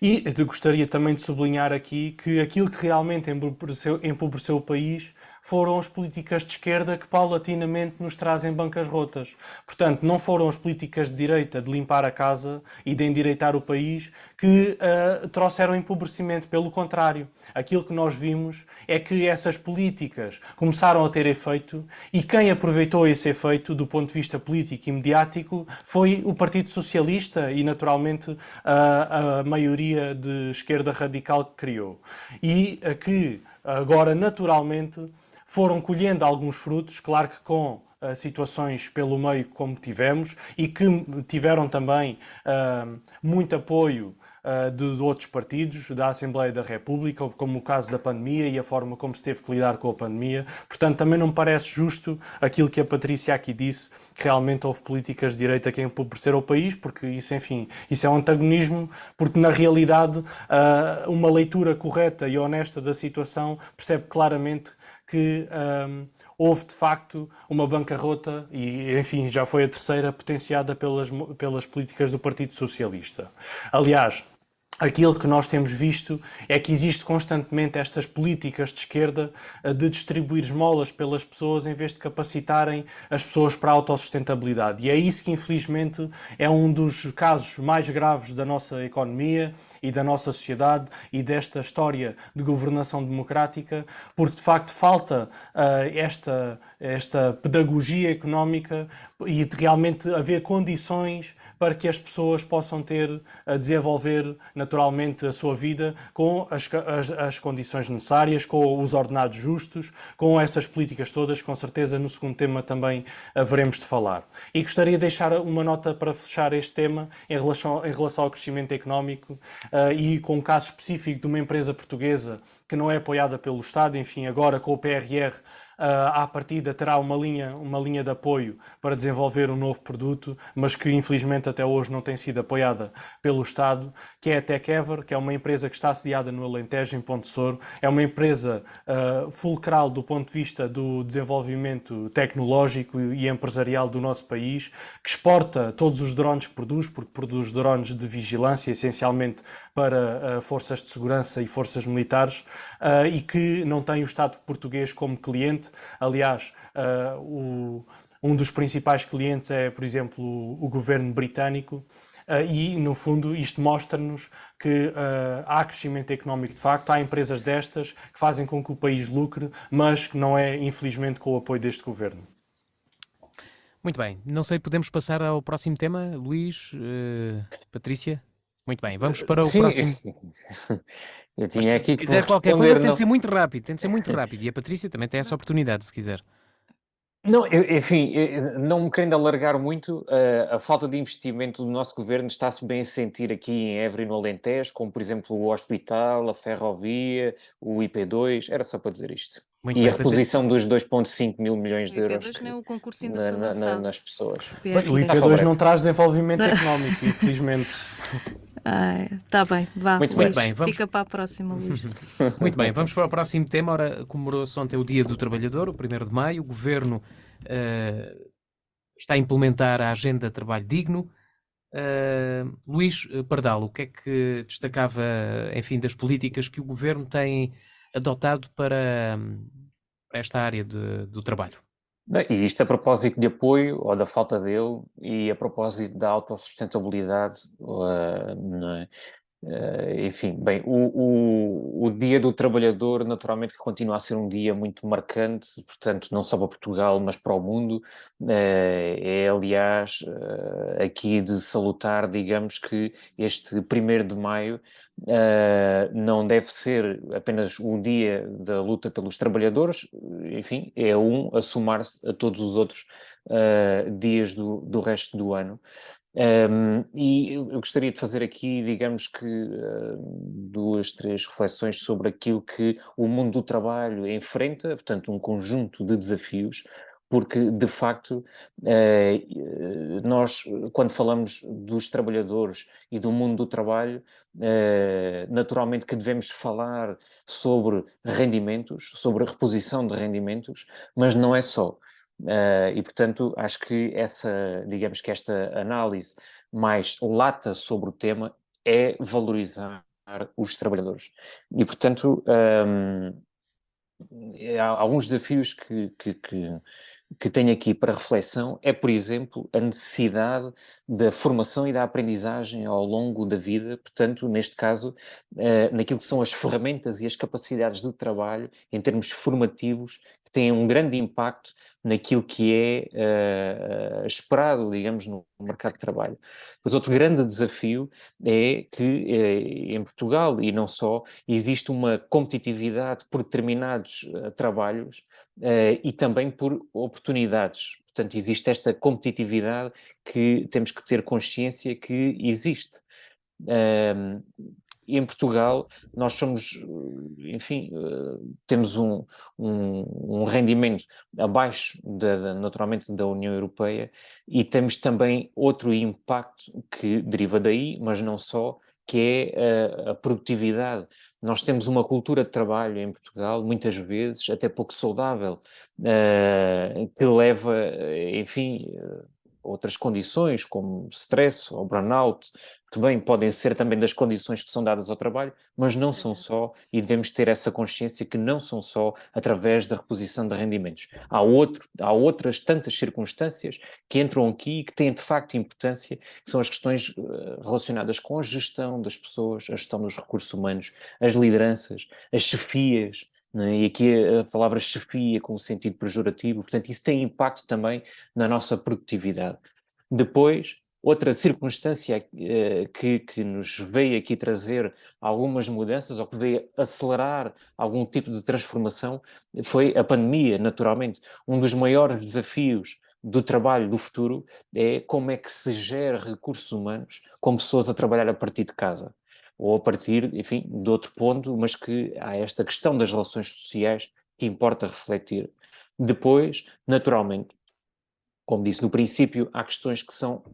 E eu gostaria também de sublinhar aqui que aquilo que realmente empobreceu o país foram as políticas de esquerda que paulatinamente nos trazem bancas rotas. Portanto, não foram as políticas de direita de limpar a casa e de endireitar o país que trouxeram empobrecimento. Pelo contrário, aquilo que nós vimos é que essas políticas começaram a ter efeito e quem aproveitou esse efeito do ponto de vista político e mediático foi o Partido Socialista e, naturalmente, a maioria de esquerda radical que criou. E que agora, naturalmente, foram colhendo alguns frutos, claro que com situações pelo meio como tivemos e que tiveram também muito apoio de outros partidos, da Assembleia da República, como o caso da pandemia e a forma como se teve que lidar com a pandemia. Portanto, também não me parece justo aquilo que a Patrícia aqui disse, que realmente houve políticas de direita que empobreceram o país, porque isso, enfim, isso é um antagonismo, porque na realidade uma leitura correta e honesta da situação percebe claramente que houve de facto uma bancarrota e, enfim, já foi a terceira potenciada pelas políticas do Partido Socialista. Aliás, aquilo que nós temos visto é que existe constantemente estas políticas de esquerda de distribuir esmolas pelas pessoas em vez de capacitarem as pessoas para a autossustentabilidade. E é isso que, infelizmente, é um dos casos mais graves da nossa economia e da nossa sociedade e desta história de governação democrática, porque, de facto, falta esta pedagogia económica e de realmente haver condições para que as pessoas possam desenvolver naturalmente a sua vida com as condições necessárias, com os ordenados justos, com essas políticas todas, com certeza no segundo tema também haveremos de falar. E gostaria de deixar uma nota para fechar este tema em relação ao crescimento económico e com um caso específico de uma empresa portuguesa que não é apoiada pelo Estado, enfim, agora com o PRR, à partida terá uma linha de apoio para desenvolver um novo produto, mas que infelizmente até hoje não tem sido apoiada pelo Estado, que é a TechEver, que é uma empresa que está sediada no Alentejo, em Ponte Soro. É uma empresa fulcral do ponto de vista do desenvolvimento tecnológico e empresarial do nosso país, que exporta todos os drones que produz, porque produz drones de vigilância, essencialmente para forças de segurança e forças militares, e que não tem o Estado português como cliente. Aliás, um dos principais clientes é, por exemplo, o governo britânico, e, no fundo, isto mostra-nos que há crescimento económico de facto, há empresas destas que fazem com que o país lucre, mas que não é, infelizmente, com o apoio deste governo. Muito bem, não sei, podemos passar ao próximo tema, Luís, Patrícia? Muito bem, vamos para o Sim, próximo. eu tinha Mas, aqui se que quiser qualquer coisa, responder, tem não. de ser muito rápido, tem de ser muito rápido. E a Patrícia também tem essa oportunidade, se quiser. Não, enfim, não me querendo alargar muito, a falta de investimento do nosso governo está-se bem a sentir aqui em Évora e no Alentejo, como por exemplo o hospital, a ferrovia, o IP2, era só para dizer isto. Muito E bem, a reposição dos 2,5 mil milhões O de euros IP2 nem o concurso ainda foi lançado. nas pessoas. Bem, o Está para IP2 breve. não traz desenvolvimento económico, infelizmente. Tá bem, vá, Muito Luís, bem, vamos- fica para a próxima, Luís. Muito bem, vamos para o próximo tema. Ora, comemorou-se ontem o Dia do Trabalhador, o 1º de maio. O Governo está a implementar a Agenda de Trabalho Digno. Luís Pardal, o que é que destacava, enfim, das políticas que o Governo tem adotado para esta área do trabalho? Bem, e isto a propósito de apoio, ou da falta dele, e a propósito da autossustentabilidade, não é? Enfim, bem, o Dia do Trabalhador, naturalmente, que continua a ser um dia muito marcante, portanto, não só para Portugal, mas para o mundo. Aliás, aqui de salutar, digamos que este 1º de maio não deve ser apenas o dia da luta pelos trabalhadores, enfim, é a somar-se a todos os outros dias do resto do ano. E eu gostaria de fazer aqui, digamos que, 2, 3 reflexões sobre aquilo que o mundo do trabalho enfrenta, portanto, um conjunto de desafios, porque, de facto, nós, quando falamos dos trabalhadores e do mundo do trabalho, naturalmente que devemos falar sobre rendimentos, sobre a reposição de rendimentos, mas não é só. E, portanto, acho que digamos que esta análise mais lata sobre o tema é valorizar os trabalhadores. E, portanto, há alguns desafios que tenho aqui para reflexão é, por exemplo, a necessidade da formação e da aprendizagem ao longo da vida, portanto, neste caso, naquilo que são as ferramentas e as capacidades de trabalho em termos formativos, que têm um grande impacto naquilo que é esperado, digamos, no mercado de trabalho. Pois outro grande desafio é que em Portugal, e não só, existe uma competitividade por determinados trabalhos e também por oportunidades. Portanto, existe esta competitividade que temos que ter consciência que existe. Em Portugal, nós somos, enfim, temos um rendimento abaixo, naturalmente, da União Europeia e temos também outro impacto que deriva daí, mas não só, que é a produtividade. Nós temos uma cultura de trabalho em Portugal, muitas vezes até pouco saudável, que leva, enfim, outras condições, como stress ou burnout, que bem podem ser também das condições que são dadas ao trabalho, mas não são só, e devemos ter essa consciência que não são só através da reposição de rendimentos. Há outras tantas circunstâncias que entram aqui e que têm de facto importância, que são as questões relacionadas com a gestão das pessoas, a gestão dos recursos humanos, as lideranças, as chefias, né? E aqui a palavra chefia com o sentido pejorativo, portanto isso tem impacto também na nossa produtividade. Depois, Outra circunstância que nos veio aqui trazer algumas mudanças ou que veio acelerar algum tipo de transformação foi a pandemia, naturalmente. Um dos maiores desafios do trabalho do futuro é como é que se gera recursos humanos com pessoas a trabalhar a partir de casa ou a partir, enfim, de outro ponto, mas que há esta questão das relações sociais que importa refletir. Depois, naturalmente, como disse no princípio, há questões que são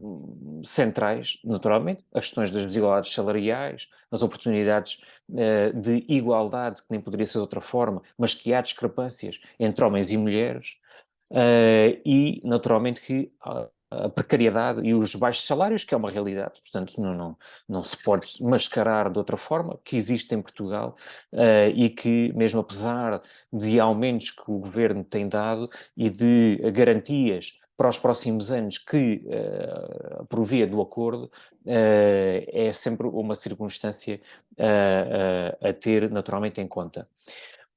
centrais, naturalmente, as questões das desigualdades salariais, as oportunidades de igualdade, que nem poderia ser de outra forma, mas que há discrepâncias entre homens e mulheres, e naturalmente que a precariedade e os baixos salários, que é uma realidade, portanto não se pode mascarar de outra forma, que existe em Portugal, e que mesmo apesar de aumentos que o governo tem dado e de garantias para os próximos anos que, por via do acordo, é sempre uma circunstância a ter naturalmente em conta.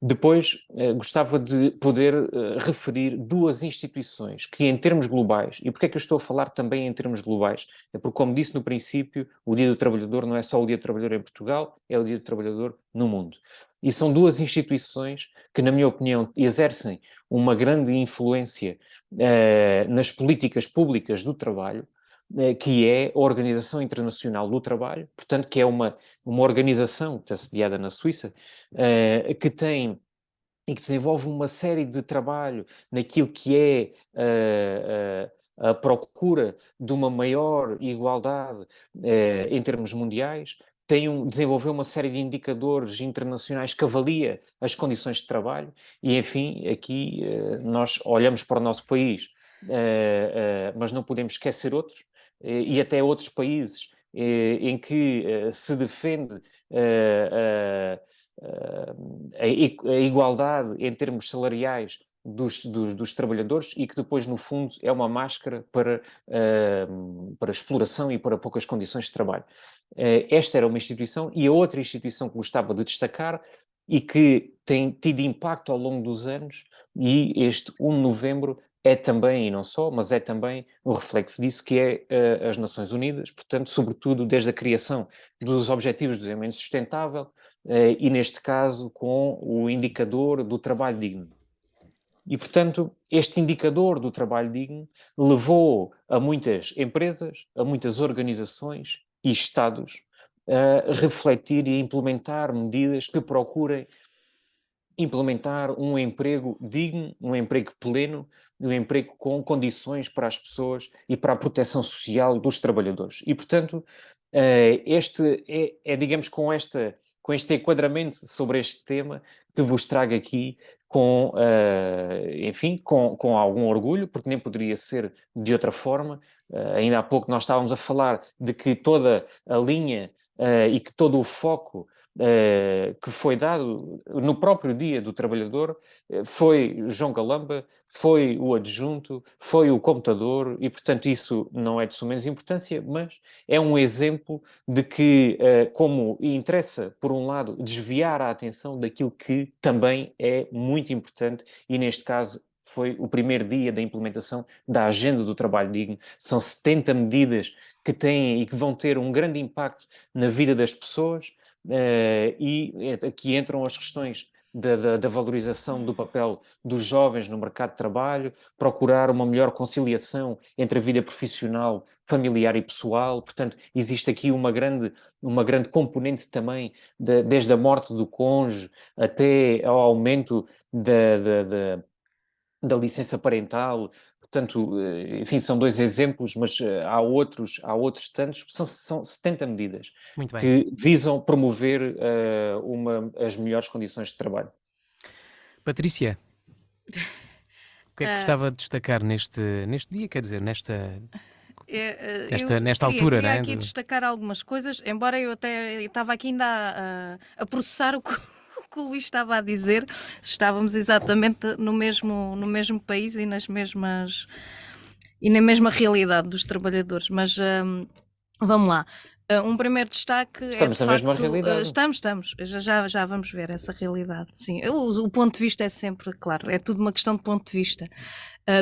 Depois, gostava de poder referir duas instituições que, em termos globais, e porque é que eu estou a falar também em termos globais? É porque, como disse no princípio, o Dia do Trabalhador não é só o Dia do Trabalhador em Portugal, é o Dia do Trabalhador no mundo. E são duas instituições que, na minha opinião, exercem uma grande influência nas políticas públicas do trabalho, que é a Organização Internacional do Trabalho, portanto, que é uma organização que está sediada na Suíça, que tem e que desenvolve uma série de trabalho naquilo que é a procura de uma maior igualdade em termos mundiais, desenvolveu uma série de indicadores internacionais que avalia as condições de trabalho e, enfim, aqui nós olhamos para o nosso país, mas não podemos esquecer outros, e até outros países em que se defende a igualdade em termos salariais dos trabalhadores e que depois, no fundo, é uma máscara para exploração e para poucas condições de trabalho. Esta era uma instituição, e a outra instituição que gostava de destacar e que tem tido impacto ao longo dos anos, e este 1 de novembro é também, e não só, mas é também o reflexo disso, que é as Nações Unidas, portanto, sobretudo desde a criação dos Objetivos de Desenvolvimento Sustentável, e neste caso com o indicador do trabalho digno. E, portanto, este indicador do trabalho digno levou a muitas empresas, a muitas organizações e Estados a refletir e a implementar medidas que procurem implementar um emprego digno, um emprego pleno, um emprego com condições para as pessoas e para a proteção social dos trabalhadores. E, portanto, este digamos, com este enquadramento sobre este tema que vos trago aqui enfim, com algum orgulho, porque nem poderia ser de outra forma. Ainda há pouco nós estávamos a falar de que toda a linha e que todo o foco que foi dado no próprio Dia do Trabalhador foi João Galamba, foi o adjunto, foi o computador, e portanto isso não é de suma importância, mas é um exemplo de que, como interessa, por um lado, desviar a atenção daquilo que também é muito importante, e neste caso foi o primeiro dia da implementação da Agenda do Trabalho Digno. São 70 medidas que têm e que vão ter um grande impacto na vida das pessoas, e aqui entram as questões da valorização do papel dos jovens no mercado de trabalho, procurar uma melhor conciliação entre a vida profissional, familiar e pessoal. Portanto, existe aqui uma grande componente também, desde a morte do cônjuge até ao aumento da licença parental. Portanto, enfim, são dois exemplos, mas há outros tantos. São 70 medidas que visam promover as melhores condições de trabalho. Patrícia, o que é que gostava de destacar neste dia, quer dizer, nesta altura, queria né? aqui destacar algumas coisas, embora eu até estava aqui ainda a processar o que o Luís estava a dizer, se estávamos exatamente no mesmo país e na mesma realidade dos trabalhadores, mas vamos lá. Um primeiro destaque Estamos é, de na mesma facto, realidade. Estamos. Já vamos ver essa realidade. Sim, o ponto de vista é sempre, claro, é tudo uma questão de ponto de vista.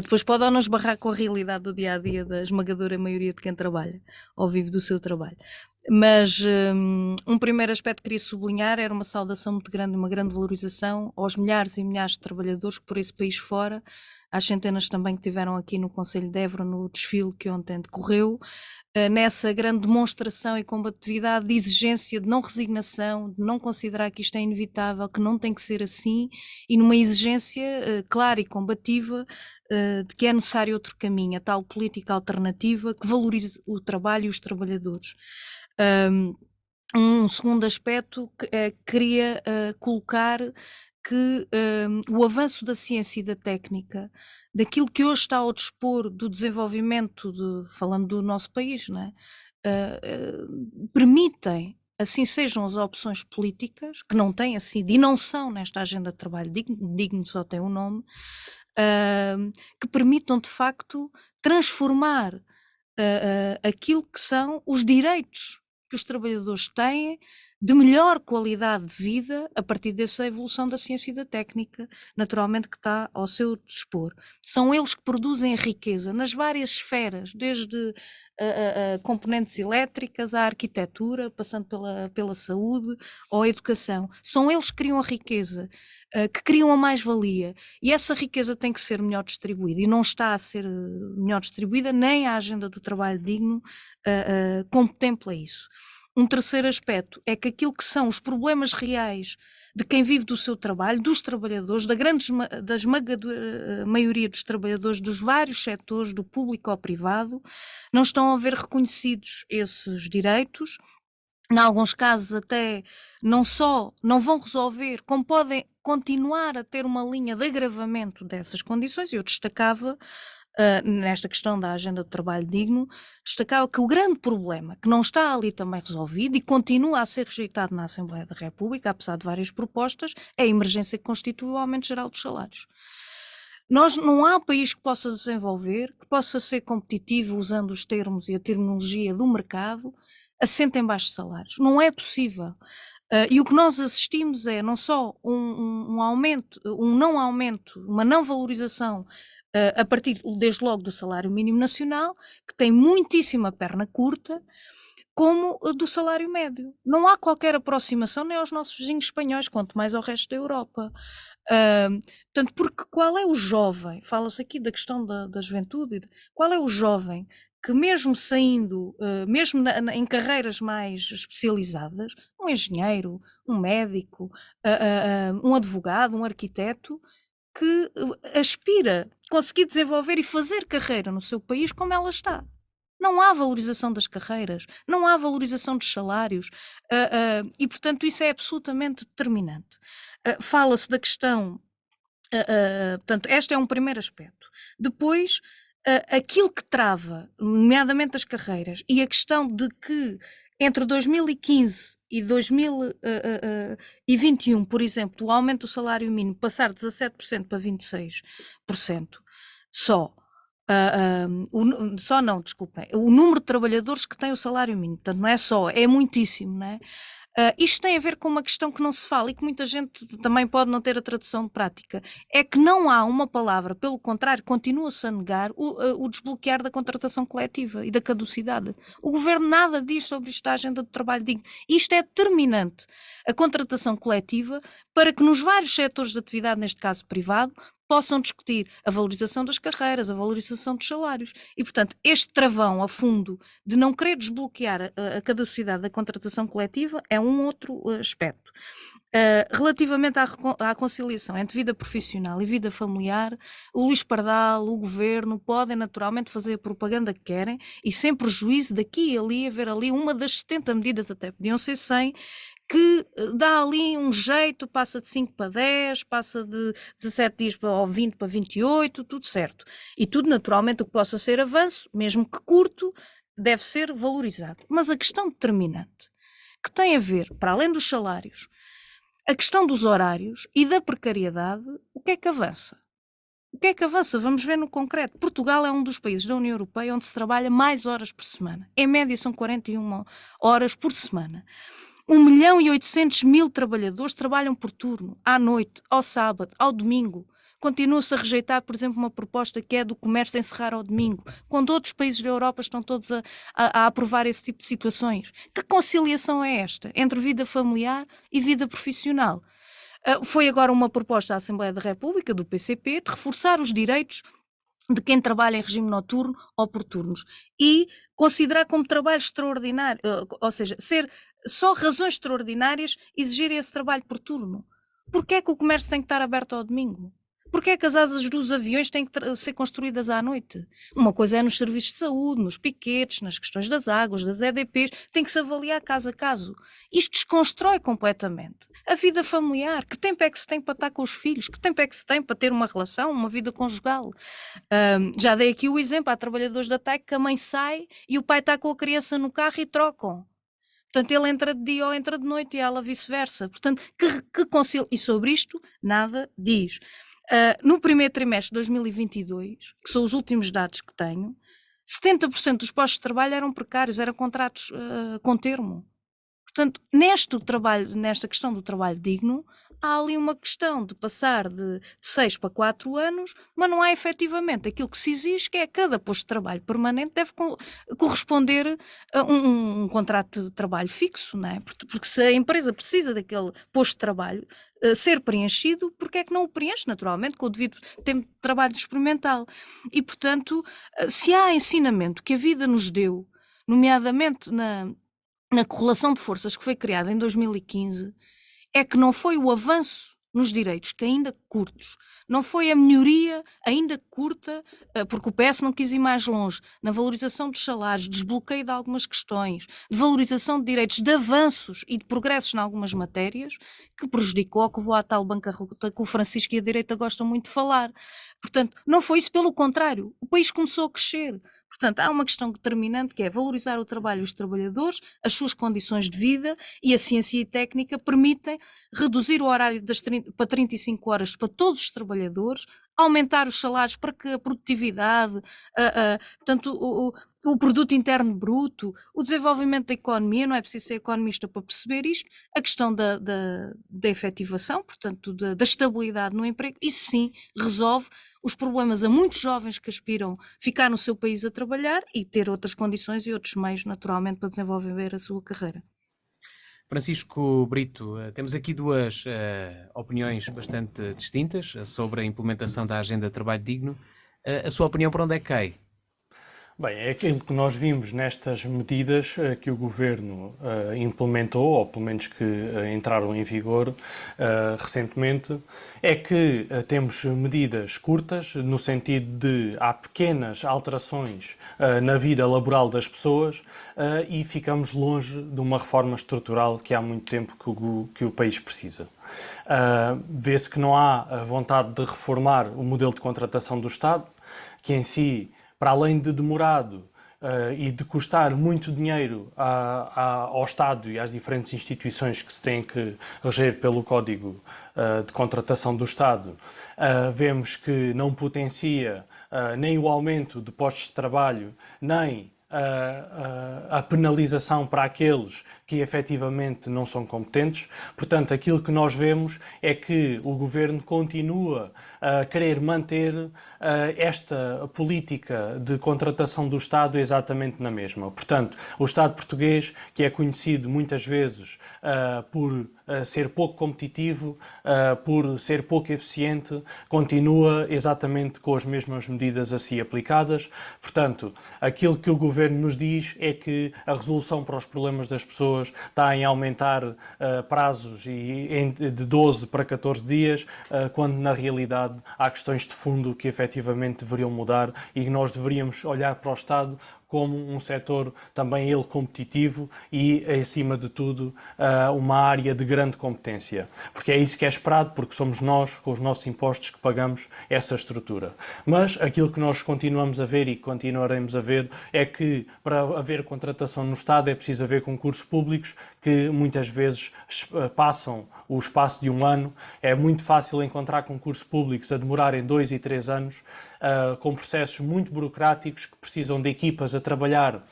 Depois pode ou não esbarrar com a realidade do dia-a-dia da esmagadora maioria de quem trabalha ou vive do seu trabalho. Mas um primeiro aspecto que queria sublinhar era uma saudação muito grande, uma grande valorização aos milhares e milhares de trabalhadores que por esse país fora, às centenas também que tiveram aqui no Conselho de Évora, no desfile que ontem decorreu, nessa grande demonstração e combatividade de exigência, de não resignação, de não considerar que isto é inevitável, que não tem que ser assim, e numa exigência clara e combativa de que é necessário outro caminho, a tal política alternativa que valorize o trabalho e os trabalhadores. Um segundo aspecto que queria colocar que o avanço da ciência e da técnica, daquilo que hoje está ao dispor do desenvolvimento, falando do nosso país, não é? Permitem, assim sejam as opções políticas, que não têm sido e não são nesta agenda de trabalho digno só tem um nome, que permitam de facto transformar aquilo que são os direitos que os trabalhadores têm de melhor qualidade de vida a partir dessa evolução da ciência e da técnica, naturalmente que está ao seu dispor. São eles que produzem a riqueza nas várias esferas, desde componentes elétricas, à arquitetura, passando pela saúde ou a educação. São eles que criam a riqueza, que criam a mais-valia, e essa riqueza tem que ser melhor distribuída, e não está a ser melhor distribuída, nem a agenda do trabalho digno contempla isso. Um terceiro aspecto é que aquilo que são os problemas reais de quem vive do seu trabalho, dos trabalhadores, da esmagadora maioria dos trabalhadores dos vários setores, do público ao privado, não estão a ver reconhecidos esses direitos. Em alguns casos até não só não vão resolver, como podem continuar a ter uma linha de agravamento dessas condições. Eu destacava, nesta questão da agenda do trabalho digno, destacava que o grande problema, que não está ali também resolvido e continua a ser rejeitado na Assembleia da República, apesar de várias propostas, é a emergência que constitui o aumento geral dos salários. Não há país que possa desenvolver, que possa ser competitivo usando os termos e a terminologia do mercado, assenta em baixos salários. Não é possível. E o que nós assistimos é não só um aumento, um não aumento, uma não valorização a partir, desde logo, do salário mínimo nacional, que tem muitíssima perna curta, como do salário médio. Não há qualquer aproximação nem aos nossos vizinhos espanhóis, quanto mais ao resto da Europa. Portanto, porque qual é o jovem? Fala-se aqui da questão da juventude. Qual é o jovem que mesmo saindo, mesmo em carreiras mais especializadas, um engenheiro, um médico, um advogado, um arquiteto, que aspira conseguir desenvolver e fazer carreira no seu país como ela está? Não há valorização das carreiras, não há valorização dos salários, e portanto isso é absolutamente determinante. Fala-se da questão, portanto, este é um primeiro aspecto. Depois, aquilo que trava, nomeadamente as carreiras, e a questão de que entre 2015 e 2021, por exemplo, o aumento do salário mínimo passar de 17% para 26%, o número de trabalhadores que têm o salário mínimo, portanto não é só, é muitíssimo, não é? Isto tem a ver com uma questão que não se fala e que muita gente também pode não ter a tradução prática, é que não há uma palavra, pelo contrário, continua-se a negar o desbloquear da contratação coletiva e da caducidade. O Governo nada diz sobre isto da agenda do trabalho digno. Isto é determinante, a contratação coletiva, para que nos vários setores de atividade, neste caso privado, possam discutir a valorização das carreiras, a valorização dos salários. E, portanto, este travão a fundo de não querer desbloquear a caducidade da contratação coletiva é um outro aspecto. Relativamente à conciliação entre vida profissional e vida familiar, o Luís Pardal, o Governo, podem naturalmente fazer a propaganda que querem e sem prejuízo daqui e ali, haver ali uma das 70 medidas, até podiam ser 100, que dá ali um jeito, passa de 5 para 10, passa de 17 dias para 20 para 28, tudo certo. E tudo naturalmente o que possa ser avanço, mesmo que curto, deve ser valorizado. Mas a questão determinante, que tem a ver, para além dos salários, a questão dos horários e da precariedade, o que é que avança? O que é que avança? Vamos ver no concreto. Portugal é um dos países da União Europeia onde se trabalha mais horas por semana. Em média são 41 horas por semana. 1.800.000 trabalhadores trabalham por turno, à noite, ao sábado, ao domingo, continua-se a rejeitar, por exemplo, uma proposta que é do comércio de encerrar ao domingo, quando outros países da Europa estão todos a aprovar esse tipo de situações. Que conciliação é esta entre vida familiar e vida profissional? Foi agora uma proposta à Assembleia da República, do PCP, de reforçar os direitos de quem trabalha em regime noturno ou por turnos e considerar como trabalho extraordinário, ou seja, ser só razões extraordinárias exigir esse trabalho por turno. Porquê é que o comércio tem que estar aberto ao domingo? Porquê é que as asas dos aviões têm que ser construídas à noite? Uma coisa é nos serviços de saúde, nos piquetes, nas questões das águas, das EDPs, tem que se avaliar caso a caso. Isto desconstrói completamente a vida familiar. Que tempo é que se tem para estar com os filhos? Que tempo é que se tem para ter uma relação, uma vida conjugal? Já dei aqui o exemplo, há trabalhadores da TAC que a mãe sai e o pai está com a criança no carro e trocam. Portanto, ele entra de dia ou entra de noite e ela vice-versa. Portanto, que concílio... E sobre isto, nada diz. No primeiro trimestre de 2022, que são os últimos dados que tenho, 70% dos postos de trabalho eram precários, eram contratos com termo. Portanto, nesta questão do trabalho digno, há ali uma questão de passar de 6 para 4 anos, mas não há efetivamente aquilo que se exige, que é cada posto de trabalho permanente deve corresponder a um contrato de trabalho fixo, não é? Porque se a empresa precisa daquele posto de trabalho ser preenchido, porque é que não o preenche naturalmente com o devido tempo de trabalho experimental? E, portanto, se há ensinamento que a vida nos deu, nomeadamente na correlação de forças que foi criada em 2015, é que não foi o avanço nos direitos, que ainda curtos, não foi a melhoria ainda curta, porque o PS não quis ir mais longe, na valorização dos salários, desbloqueio de algumas questões, de valorização de direitos, de avanços e de progressos em algumas matérias, que prejudicou ou que levou à tal bancarrota que o Francisco e a direita gostam muito de falar. Portanto, não foi isso, pelo contrário, o país começou a crescer. Portanto, há uma questão determinante que é valorizar o trabalho dos trabalhadores, as suas condições de vida, e a ciência e a técnica permitem reduzir o horário para 35 horas para todos os trabalhadores, aumentar os salários para que a produtividade, portanto, o produto interno bruto, o desenvolvimento da economia, não é preciso ser economista para perceber isto, a questão da efetivação, portanto, da estabilidade no emprego, isso sim resolve os problemas a muitos jovens que aspiram ficar no seu país a trabalhar e ter outras condições e outros meios, naturalmente, para desenvolver a sua carreira. Francisco Brito, temos aqui duas opiniões bastante distintas sobre a implementação da Agenda de Trabalho Digno. A sua opinião por onde é que cai? Bem, é aquilo que nós vimos nestas medidas que o Governo implementou, ou pelo menos que entraram em vigor recentemente, é que temos medidas curtas, no sentido de há pequenas alterações na vida laboral das pessoas e ficamos longe de uma reforma estrutural que há muito tempo que o país precisa. Vê-se que não há vontade de reformar o modelo de contratação do Estado, que em si, para além de demorado e de custar muito dinheiro ao Estado e às diferentes instituições que se têm que reger pelo Código de Contratação do Estado, vemos que não potencia nem o aumento de postos de trabalho, nem a penalização para aqueles que efetivamente não são competentes. Portanto, aquilo que nós vemos é que o Governo continua a querer manter esta política de contratação do Estado exatamente na mesma. Portanto, o Estado português, que é conhecido muitas vezes por ser pouco competitivo, por ser pouco eficiente, continua exatamente com as mesmas medidas a si aplicadas. Portanto, aquilo que o Governo nos diz é que a resolução para os problemas das pessoas está em aumentar prazos de 12 para 14 dias, quando na realidade há questões de fundo que efetivamente deveriam mudar e nós deveríamos olhar para o Estado como um setor também ele competitivo e, acima de tudo, uma área de grande competência. Porque é isso que é esperado, porque somos nós, com os nossos impostos, que pagamos essa estrutura. Mas aquilo que nós continuamos a ver e continuaremos a ver é que, para haver contratação no Estado, é preciso haver concursos públicos que muitas vezes passam o espaço de um ano. É muito fácil encontrar concursos públicos a demorarem 2 e 3 anos, com processos muito burocráticos que precisam de equipas a trabalhar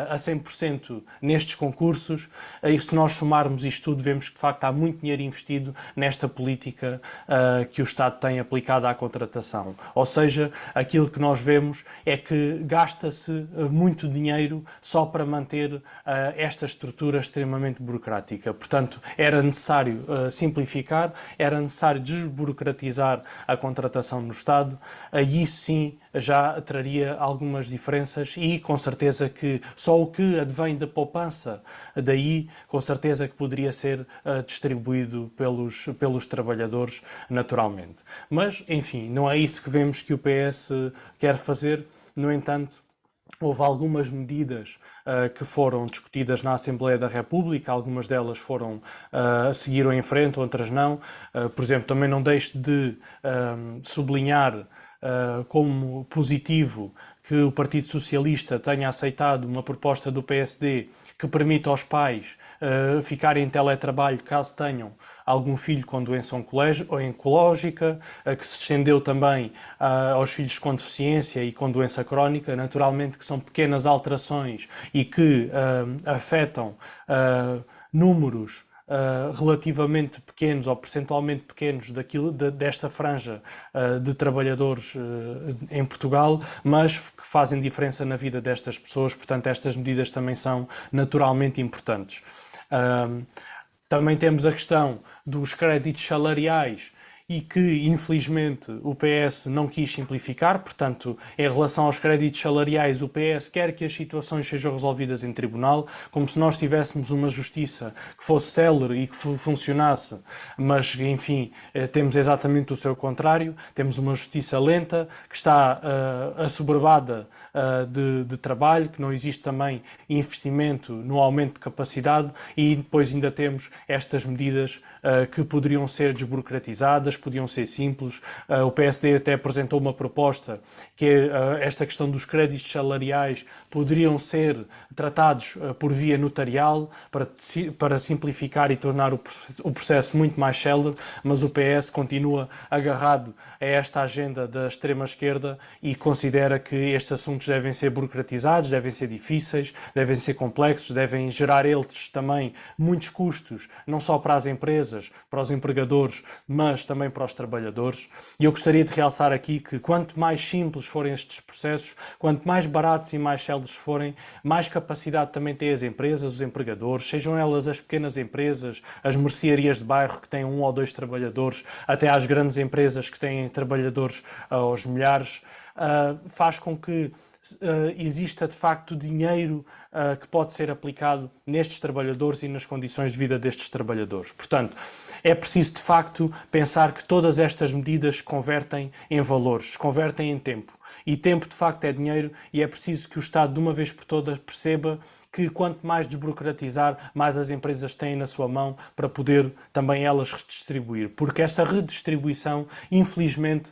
a 100% nestes concursos, e se nós somarmos isto tudo, vemos que de facto há muito dinheiro investido nesta política que o Estado tem aplicado à contratação. Ou seja, aquilo que nós vemos é que gasta-se muito dinheiro só para manter esta estrutura extremamente burocrática. Portanto, era necessário simplificar, era necessário desburocratizar a contratação no Estado, aí sim já traria algumas diferenças e com certeza que só o que advém da poupança daí, com certeza que poderia ser distribuído pelos trabalhadores naturalmente. Mas, enfim, não é isso que vemos que o PS quer fazer. No entanto, houve algumas medidas que foram discutidas na Assembleia da República, algumas delas seguiram em frente, outras não. Por exemplo, também não deixo de sublinhar como positivo que o Partido Socialista tenha aceitado uma proposta do PSD que permite aos pais ficarem em teletrabalho caso tenham algum filho com doença oncológica, que se estendeu também aos filhos com deficiência e com doença crónica. Naturalmente que são pequenas alterações e que afetam números relativamente pequenos ou percentualmente pequenos desta franja de trabalhadores em Portugal, mas que fazem diferença na vida destas pessoas. Portanto, estas medidas também são naturalmente importantes. Também temos a questão dos créditos salariais e que, infelizmente, o PS não quis simplificar. Portanto, em relação aos créditos salariais, o PS quer que as situações sejam resolvidas em tribunal, como se nós tivéssemos uma justiça que fosse célere e que funcionasse, mas, enfim, temos exatamente o seu contrário. Temos uma justiça lenta, que está assoberbada de trabalho, que não existe também investimento no aumento de capacidade, e depois ainda temos estas medidas que poderiam ser desburocratizadas, podiam ser simples. O PSD até apresentou uma proposta que esta questão dos créditos salariais poderiam ser tratados por via notarial para simplificar e tornar o processo muito mais célere, mas o PS continua agarrado a esta agenda da extrema-esquerda e considera que estes assuntos devem ser burocratizados, devem ser difíceis, devem ser complexos, devem gerar eles também muitos custos, não só para as empresas, para os empregadores, mas também para os trabalhadores. E eu gostaria de realçar aqui que quanto mais simples forem estes processos, quanto mais baratos e mais céleres forem, mais capacidade também têm as empresas, os empregadores, sejam elas as pequenas empresas, as mercearias de bairro que têm 1 ou 2 trabalhadores, até às grandes empresas que têm trabalhadores aos milhares, faz com que exista de facto dinheiro que pode ser aplicado nestes trabalhadores e nas condições de vida destes trabalhadores. Portanto, é preciso de facto pensar que todas estas medidas se convertem em valores, se convertem em tempo. E tempo de facto é dinheiro, e é preciso que o Estado de uma vez por todas perceba que quanto mais desburocratizar, mais as empresas têm na sua mão para poder também elas redistribuir. Porque esta redistribuição, infelizmente,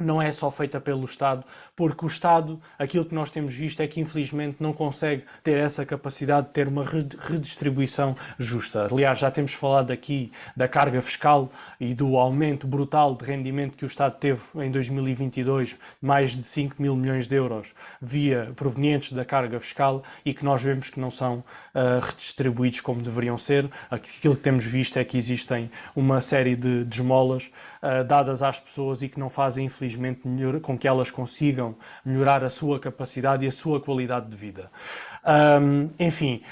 não é só feita pelo Estado, porque o Estado, aquilo que nós temos visto é que infelizmente não consegue ter essa capacidade de ter uma redistribuição justa. Aliás, já temos falado aqui da carga fiscal e do aumento brutal de rendimento que o Estado teve em 2022, mais de 5 mil milhões de euros provenientes da carga fiscal, e que nós vemos que não são redistribuídos como deveriam ser. Aquilo que temos visto é que existem uma série de esmolas dadas às pessoas e que não fazem, infelizmente, com que elas consigam melhorar a sua capacidade e a sua qualidade de vida. Enfim,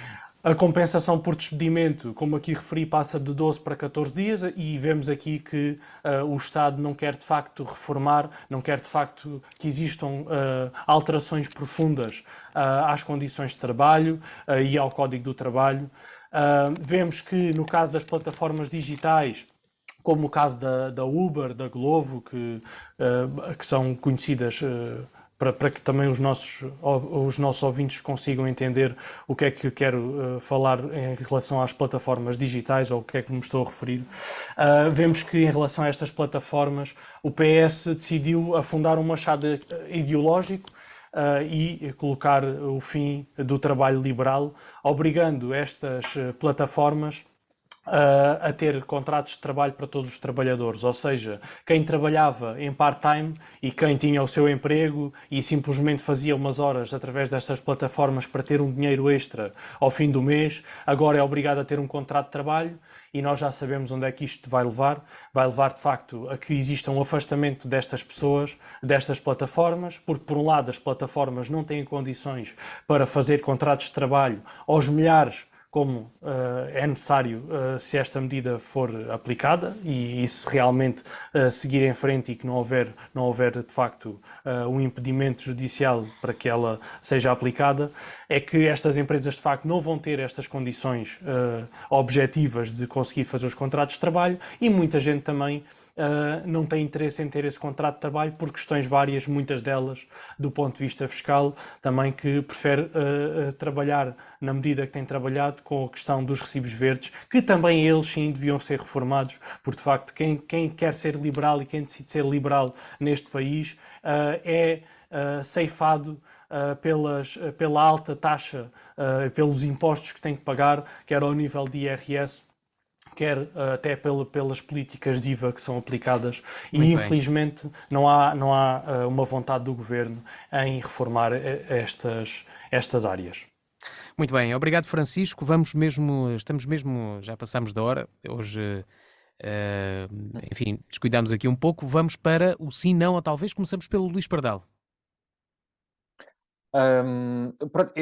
a compensação por despedimento, como aqui referi, passa de 12 para 14 dias, e vemos aqui que o Estado não quer de facto reformar, não quer de facto que existam alterações profundas às condições de trabalho e ao Código do Trabalho. Vemos que no caso das plataformas digitais, como o caso da Uber, da Glovo, que são conhecidas para que também os nossos ouvintes consigam entender o que é que quero falar em relação às plataformas digitais, ou o que é que me estou a referir. Vemos que em relação a estas plataformas o PS decidiu afundar um machado ideológico e colocar o fim do trabalho liberal, obrigando estas plataformas a ter contratos de trabalho para todos os trabalhadores, ou seja, quem trabalhava em part-time e quem tinha o seu emprego e simplesmente fazia umas horas através destas plataformas para ter um dinheiro extra ao fim do mês, agora é obrigado a ter um contrato de trabalho. E nós já sabemos onde é que isto vai levar. Vai levar, de facto, a que exista um afastamento destas pessoas, destas plataformas, porque, por um lado, as plataformas não têm condições para fazer contratos de trabalho aos milhares como é necessário se esta medida for aplicada e se realmente seguir em frente e que não houver de facto um impedimento judicial para que ela seja aplicada, é que estas empresas de facto não vão ter estas condições objetivas de conseguir fazer os contratos de trabalho e muita gente também não tem interesse em ter esse contrato de trabalho por questões várias, muitas delas do ponto de vista fiscal, também que prefere trabalhar na medida que tem trabalhado com a questão dos recibos verdes, que também eles sim deviam ser reformados, porque de facto quem quer ser liberal e quem decide ser liberal neste país é ceifado pela alta taxa, pelos impostos que tem que pagar, quer ao nível de IRS, quer até pelas políticas de IVA que são aplicadas. Muito e, bem. infelizmente, não há uma vontade do Governo em reformar estas áreas. Muito bem, obrigado Francisco. Estamos mesmo, já passamos da hora. Hoje, enfim, descuidámos aqui um pouco. Vamos para o sim, não, ou talvez começamos pelo Luís Pardal. Pronto,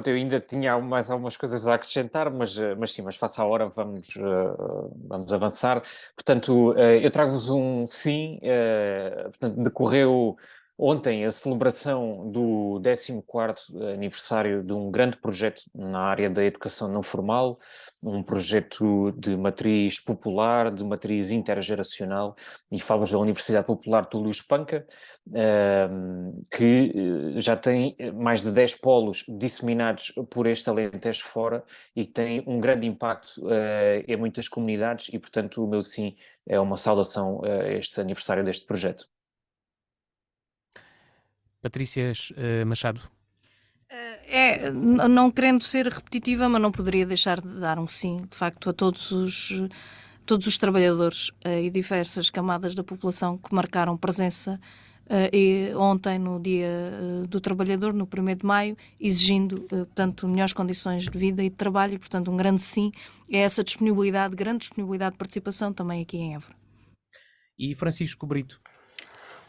eu ainda tinha mais algumas coisas a acrescentar, mas sim, mas face à hora vamos avançar. Portanto, eu trago-vos um sim. Portanto, decorreu ontem a celebração do 14º aniversário de um grande projeto na área da educação não formal, um projeto de matriz popular, de matriz intergeracional, e falamos da Universidade Popular de Toulouse-Panca, que já tem mais de 10 polos disseminados por este Alentejo fora e que tem um grande impacto em muitas comunidades e, portanto, o meu sim é uma saudação a este aniversário deste projeto. Patrícia Machado. Não querendo ser repetitiva, mas não poderia deixar de dar um sim, de facto, a todos os trabalhadores e diversas camadas da população que marcaram presença ontem no Dia do Trabalhador, no 1º de maio, exigindo, portanto, melhores condições de vida e de trabalho e, portanto, um grande sim a essa disponibilidade, grande disponibilidade de participação também aqui em Évora. E Francisco Brito.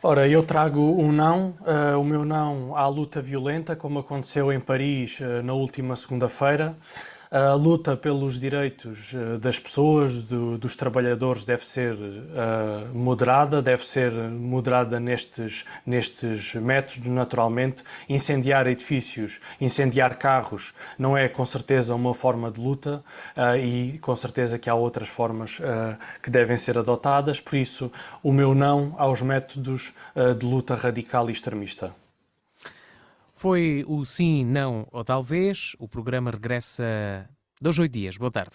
Ora, eu trago um não, o meu não à luta violenta, como aconteceu em Paris na última segunda-feira. A luta pelos direitos das pessoas, dos trabalhadores, deve ser moderada nestes métodos, naturalmente. Incendiar edifícios, incendiar carros, não é com certeza uma forma de luta e com certeza que há outras formas que devem ser adotadas. Por isso, o meu não aos métodos de luta radical e extremista. Foi o sim, não ou talvez. O programa regressa 2 a 8 dias. Boa tarde.